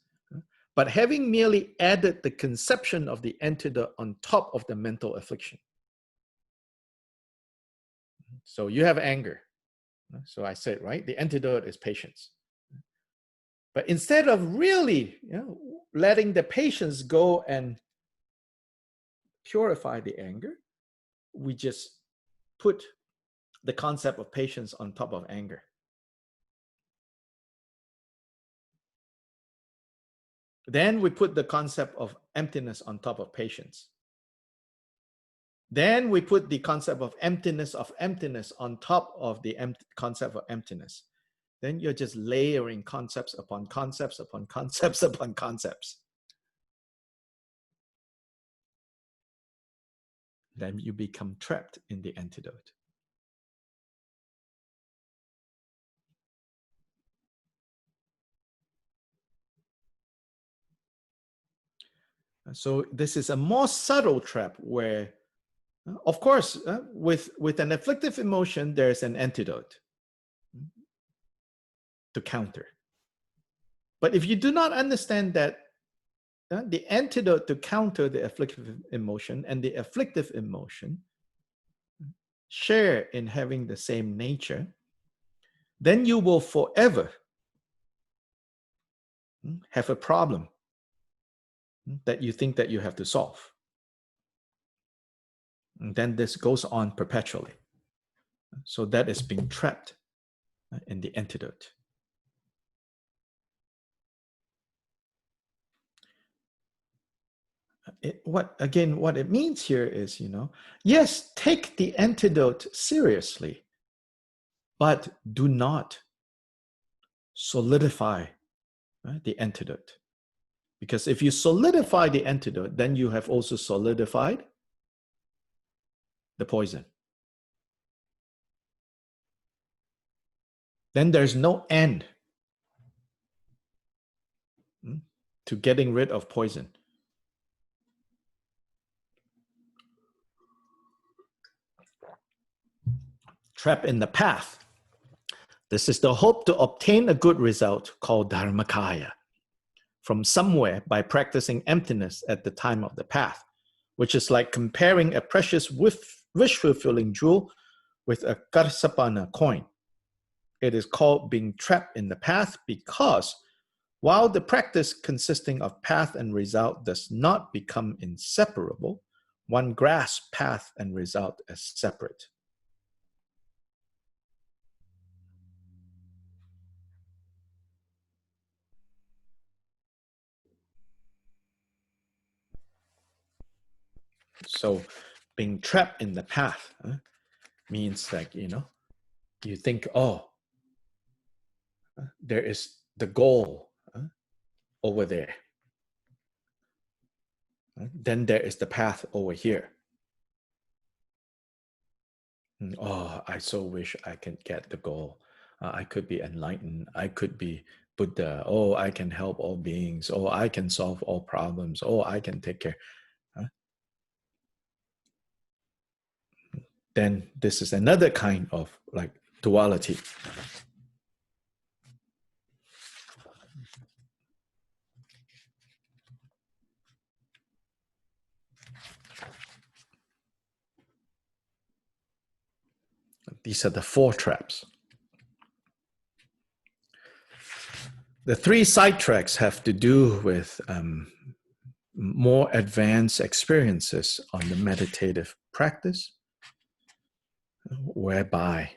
but having merely added the conception of the antidote on top of the mental affliction. So you have anger. So I said, right, the antidote is patience. But instead of really letting the patience go and purify the anger, we just put the concept of patience on top of anger. Then we put the concept of emptiness on top of patience. Then we put the concept of emptiness on top of the concept of emptiness. Then you're just layering concepts upon concepts upon concepts upon concepts. Then you become trapped in the antidote. So this is a more subtle trap where, of course, with an afflictive emotion, there's an antidote to counter. But if you do not understand that the antidote to counter the afflictive emotion and the afflictive emotion share in having the same nature, then you will forever have a problem that you think that you have to solve. And then this goes on perpetually. So that is being trapped in the antidote. What it means here is, yes, take the antidote seriously, but do not solidify the antidote. Because if you solidify the antidote, then you have also solidified the poison. Then there's no end to getting rid of poison. Trap in the path. This is the hope to obtain a good result called dharmakaya from somewhere by practicing emptiness at the time of the path, which is like comparing a precious wish-fulfilling jewel with a karsapana coin. It is called being trapped in the path because while the practice consisting of path and result does not become inseparable, one grasps path and result as separate. So being trapped in the path means like, you think, there is the goal over there. Then there is the path over here. I so wish I can get the goal. I could be enlightened. I could be Buddha. I can help all beings. I can solve all problems. I can take care. Then this is another kind of like duality. These are the 4 traps. The 3 sidetracks have to do with more advanced experiences on the meditative practice, whereby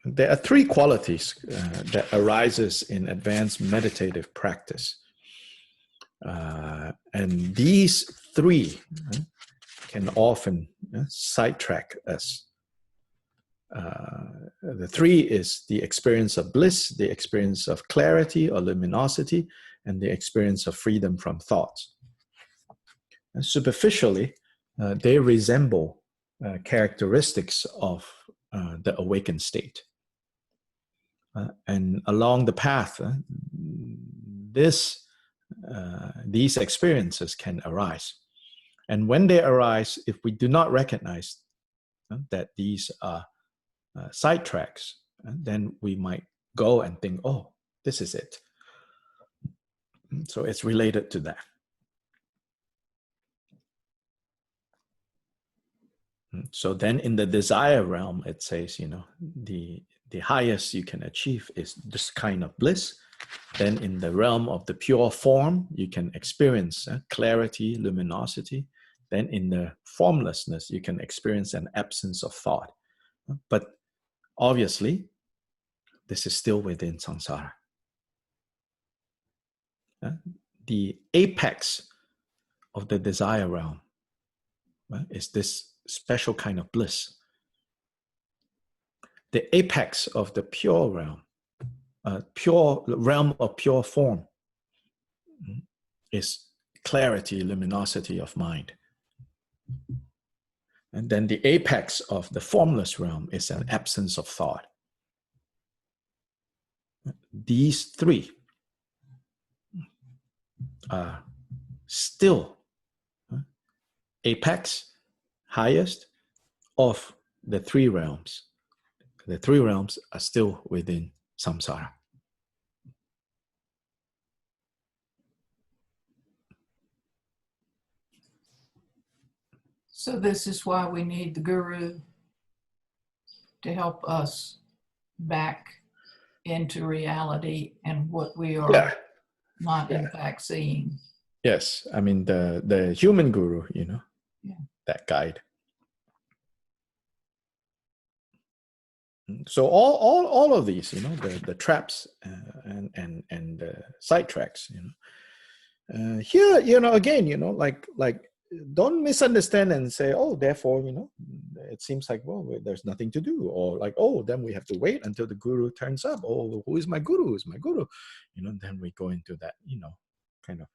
there are three qualities that arises in advanced meditative practice. And these three can often sidetrack us. The three is the experience of bliss, the experience of clarity or luminosity, and the experience of freedom from thoughts. And superficially, they resemble characteristics of the awakened state. And along the path, these experiences can arise. And when they arise, if we do not recognize that these are sidetracks, then we might go and think, oh, this is it. So it's related to that. So then in the desire realm, it says, the highest you can achieve is this kind of bliss. Then in the realm of the pure form, you can experience clarity, luminosity. Then in the formlessness, you can experience an absence of thought. But obviously, this is still within samsara. The apex of the desire realm is this special kind of bliss. The apex of the pure realm, pure realm of pure form, is clarity, luminosity of mind. And then the apex of the formless realm is an absence of thought. These three are still apex, highest of the three realms. The three realms are still within samsara. So this is why we need the guru to help us back into reality and what we are not in fact seeing. Yes, I mean the human guru, that guide. So all of these, the traps and the sidetracks, here, again, like don't misunderstand and say, oh, therefore, it seems like, well, there's nothing to do, or like, oh, then we have to wait until the guru turns up. Oh, who is my guru? Who is my guru? Then we go into that, kind of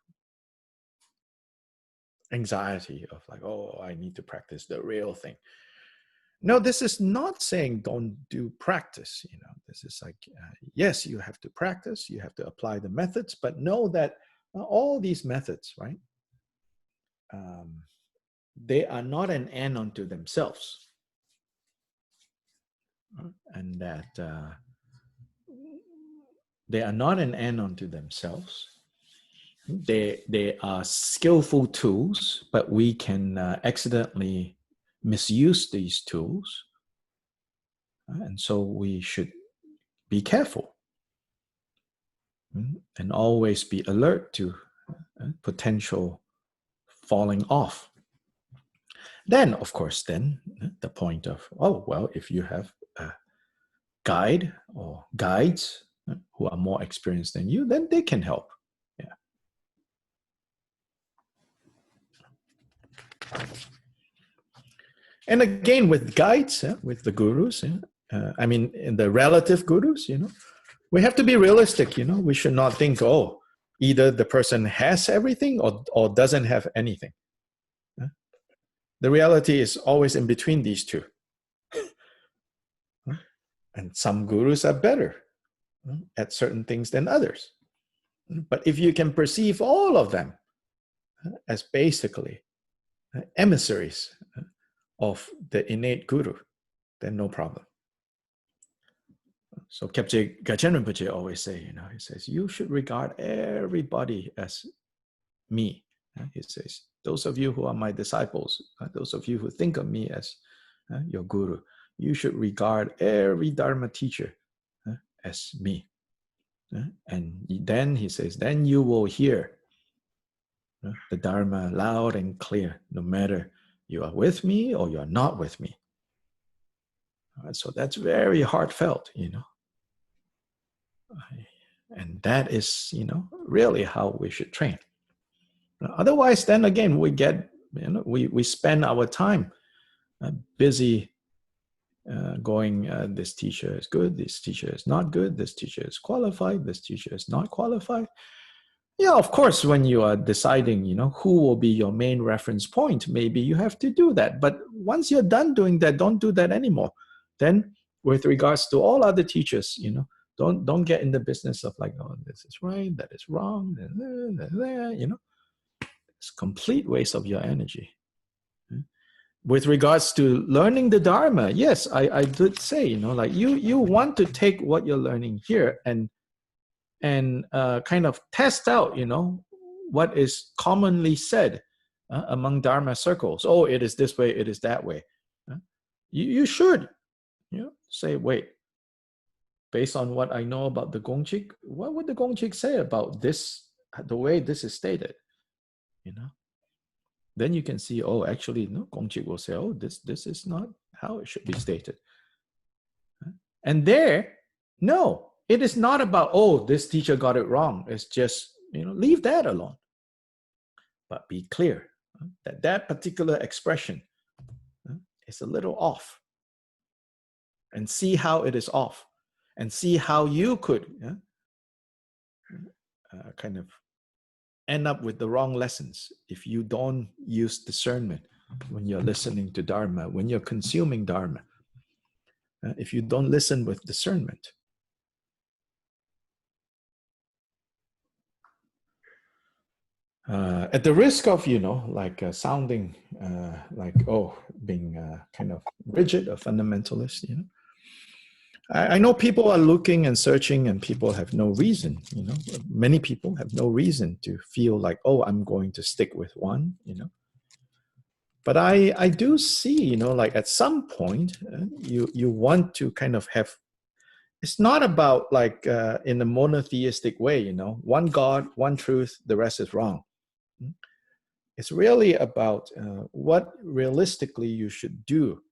anxiety of like, oh, I need to practice the real thing. No, this is not saying don't do practice. This is like, yes, you have to practice, you have to apply the methods, but know that all these methods, right? They are not an end unto themselves. And that they are not an end unto themselves. They are skillful tools, but we can accidentally misuse these tools. And so we should be careful and always be alert to potential falling off. Then, of course, the point of, oh, well, if you have a guide or guides who are more experienced than you, then they can help. Yeah. And again, with guides, with the gurus, I mean, in the relative gurus, we have to be realistic. We should not think, oh, either the person has everything or doesn't have anything. The reality is always in between these two. And some gurus are better at certain things than others. But if you can perceive all of them as basically emissaries of the innate guru, then no problem. So Kyabje Gachen Rinpoche always say, he says, you should regard everybody as me. He says, those of you who are my disciples, those of you who think of me as your guru, you should regard every Dharma teacher as me. And then he says, then you will hear the Dharma loud and clear, no matter you are with me or you are not with me. So that's very heartfelt, and that is, really how we should train. Otherwise, then again, we get, we spend our time busy going, this teacher is good, this teacher is not good, this teacher is qualified, this teacher is not qualified. Yeah, of course, when you are deciding, who will be your main reference point, maybe you have to do that. But once you're done doing that, don't do that anymore. Then with regards to all other teachers, don't get in the business of like, oh, this is right, that is wrong, it's a complete waste of your energy. With regards to learning the Dharma, yes, I did say, like you want to take what you're learning here and kind of test out, what is commonly said among Dharma circles. Oh, it is this way, it is that way. You should, say, wait, based on what I know about the Gongchik, what would the Gongchik say about this, the way this is stated? Then you can see, oh, actually, no, Gongchik will say, oh, this is not how it should be stated. And there, no, it is not about, oh, this teacher got it wrong. It's just, leave that alone. But be clear that that particular expression is a little off. And see how it is off. And see how you could kind of end up with the wrong lessons if you don't use discernment when you're listening to Dharma, when you're consuming Dharma. If you don't listen with discernment. At the risk of, sounding like, oh, being kind of rigid or fundamentalist, I know people are looking and searching and people have no reason, many people have no reason to feel like, oh, I'm going to stick with one, But I do see, like at some point, you want to kind of have, it's not about like in a monotheistic way, one God, one truth, the rest is wrong. It's really about what realistically you should do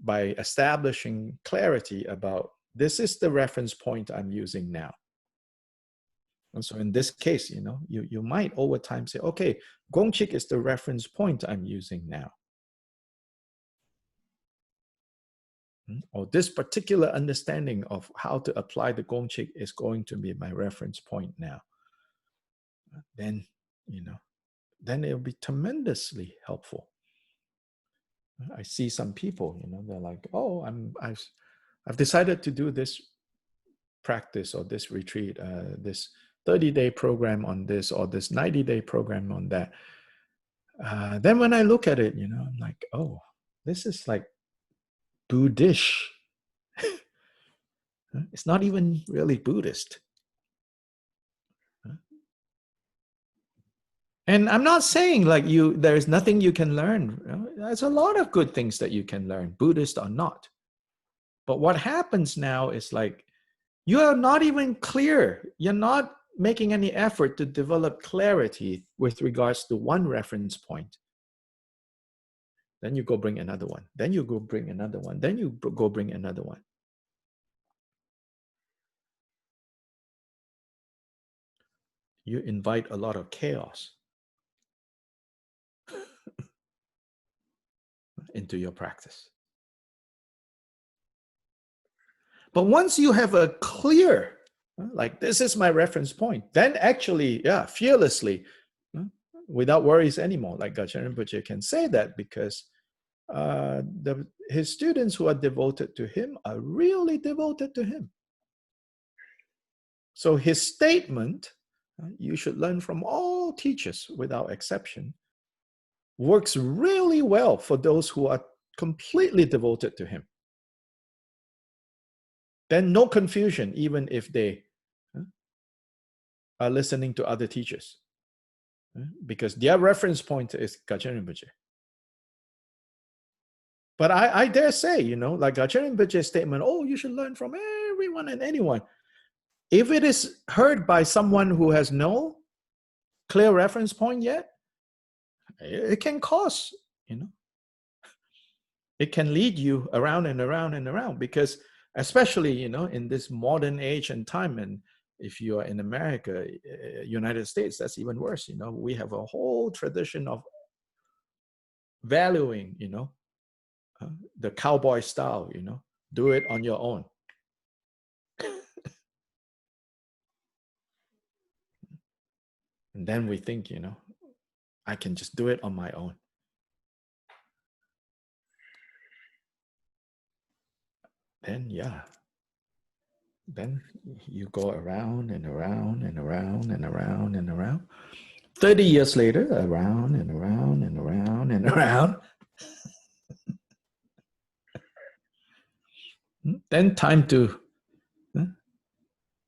by establishing clarity about this is the reference point I'm using now. And so in this case, you might over time say, okay, Gongchik is the reference point I'm using now. Or this particular understanding of how to apply the Gongchik is going to be my reference point now. Then, then it'll be tremendously helpful. I see some people, they're like, oh, I've decided to do this practice or this retreat, this 30-day program on this or this 90-day program on that. Then when I look at it, I'm like, oh, this is like Buddhist. It's not even really Buddhist. And I'm not saying like there's nothing you can learn. There's a lot of good things that you can learn, Buddhist or not. But what happens now is like, you are not even clear. You're not making any effort to develop clarity with regards to one reference point. Then you go bring another one. Then you go bring another one. Then you go bring another one. You invite a lot of chaos into your practice. But once you have a clear, like this is my reference point, then actually, fearlessly, without worries anymore, like Gachan Rinpoche can say that because his students who are devoted to him are really devoted to him. So his statement, you should learn from all teachers without exception, works really well for those who are completely devoted to him. Then no confusion, even if they are listening to other teachers, because their reference point is Gachan Rinpoche. But I dare say, like Gachan Rinpoche's statement, oh, you should learn from everyone and anyone. If it is heard by someone who has no clear reference point yet, it can cause, it can lead you around and around and around, because especially, in this modern age and time, and if you are in America, United States, that's even worse. We have a whole tradition of valuing, the cowboy style, do it on your own. And then we think, I can just do it on my own. Then, then you go around and around and around and around and around. 30 years later, around and around and around and around. Then time to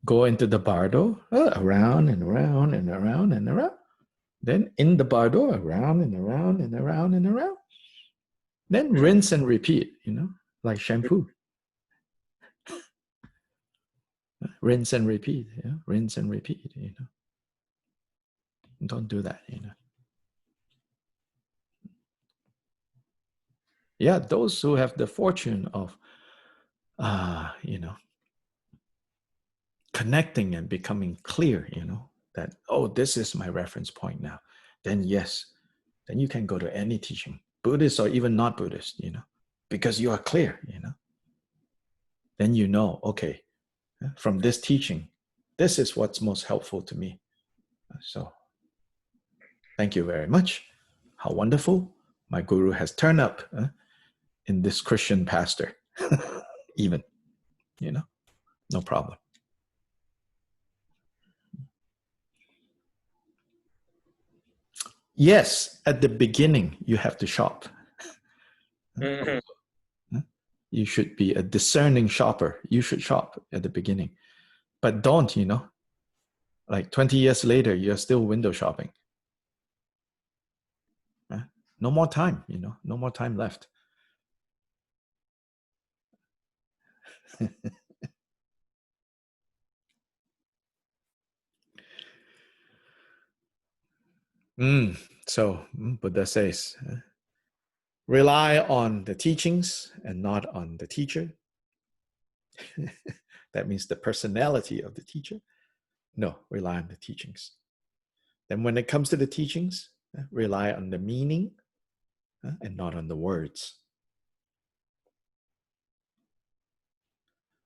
go into the bardo, around and around and around and around. Then in the bardo, around and around and around and around. Then rinse and repeat, like shampoo. Rinse and repeat, rinse and repeat, Don't do that, Yeah, those who have the fortune of, connecting and becoming clear, that, oh, this is my reference point now. Then yes, then you can go to any teaching, Buddhist or even not Buddhist, because you are clear, Then okay, from this teaching, this is what's most helpful to me. So thank you very much. How wonderful. My guru has turned up in this Christian pastor, even, no problem. Yes, at the beginning, you have to shop. You should be a discerning shopper. You should shop at the beginning. But don't, like 20 years later, you're still window shopping. No more time, no more time left. So Buddha says, rely on the teachings and not on the teacher. That means the personality of the teacher. No, rely on the teachings. Then when it comes to the teachings, rely on the meaning and not on the words.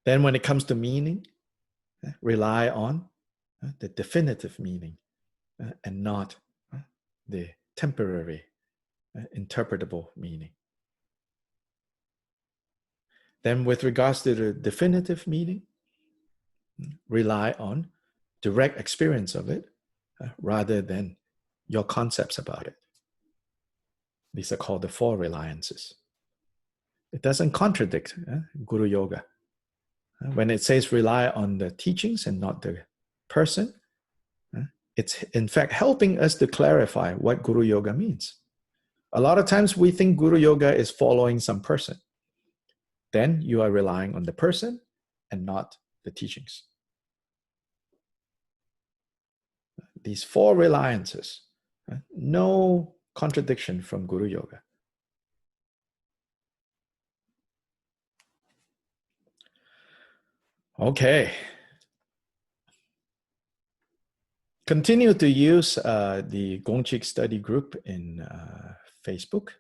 Then when it comes to meaning, rely on the definitive meaning and not the temporary interpretable meaning. Then with regards to the definitive meaning, rely on direct experience of it rather than your concepts about it. These are called the four reliances. It doesn't contradict Guru Yoga. When it says rely on the teachings and not the person, it's in fact helping us to clarify what Guru Yoga means. A lot of times we think Guru Yoga is following some person. Then you are relying on the person and not the teachings. These four reliances, no contradiction from Guru Yoga. Okay. Continue to use the Gongchik study group in Facebook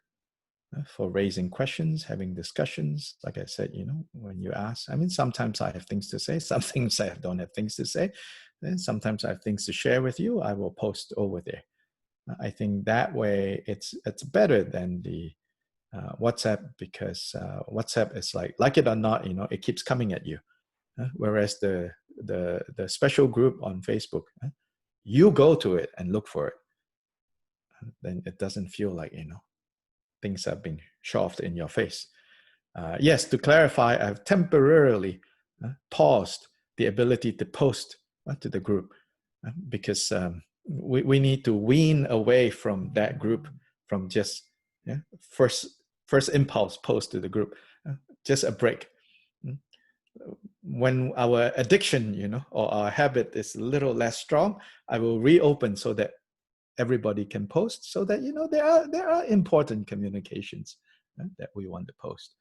for raising questions, having discussions. Like I said, when you ask, sometimes I have things to say, some things I don't have things to say. Then sometimes I have things to share with you, I will post over there. I think that way it's better than the WhatsApp, because WhatsApp is like it or not, it keeps coming at you. Whereas the special group on Facebook, you go to it and look for it. Then it doesn't feel like, things have been shoved in your face. Yes, to clarify, I've temporarily paused the ability to post to the group because we need to wean away from that group, from just first impulse post to the group. Just a break. when our addiction, you know, or our habit is a little less strong, I will reopen so that everybody can post, so that, you know, there are important communications that we want to post.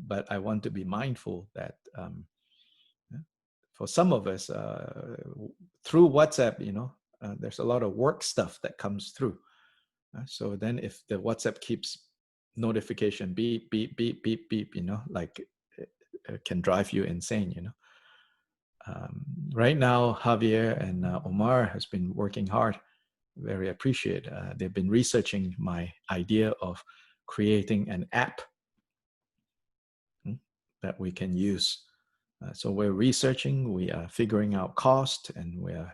But I want to be mindful that for some of us, through WhatsApp, you know, there's a lot of work stuff that comes through. So then if the WhatsApp keeps notification beep, beep, beep, beep, beep, you know, like it can drive you insane, you know. Right now, Javier and Omar has been working hard. Very appreciate. They've been researching my idea of creating an app that we can use. So we're researching, we are figuring out cost, and we're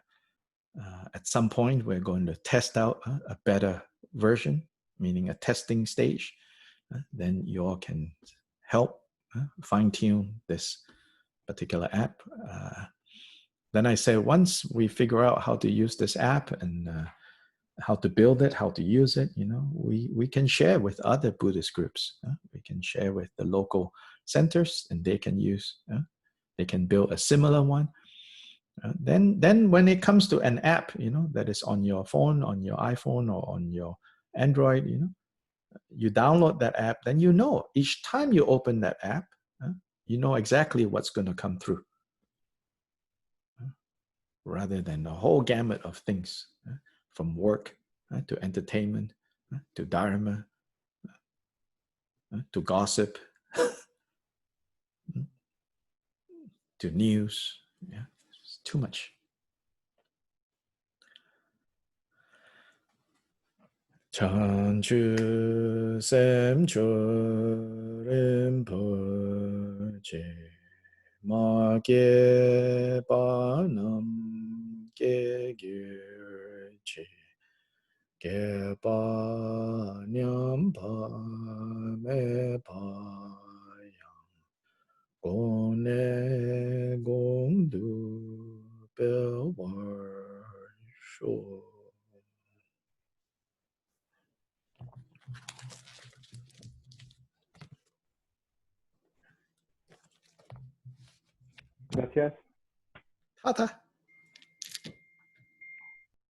at some point we're going to test out a better version, meaning a testing stage. Then you all can help fine-tune this particular app. Then I say, once we figure out how to use this app and how to build it, how to use it, you know, we can share with other Buddhist groups. We can share with the local centers, and they can use, they can build a similar one. Then when it comes to an app, you know, that is on your phone, on your iPhone, or on your Android, you know, you download that app, then you know each time you open that app, you know exactly what's going to come through, rather than the whole gamut of things, from work to entertainment to dharma to gossip to news. Yeah, it's too much. Chanchu semcho rinpoche ma ge pa nam ge gyurche ge pa nyam pa me pa yang gong ne gong du bel war shuo. Gracias. Tata.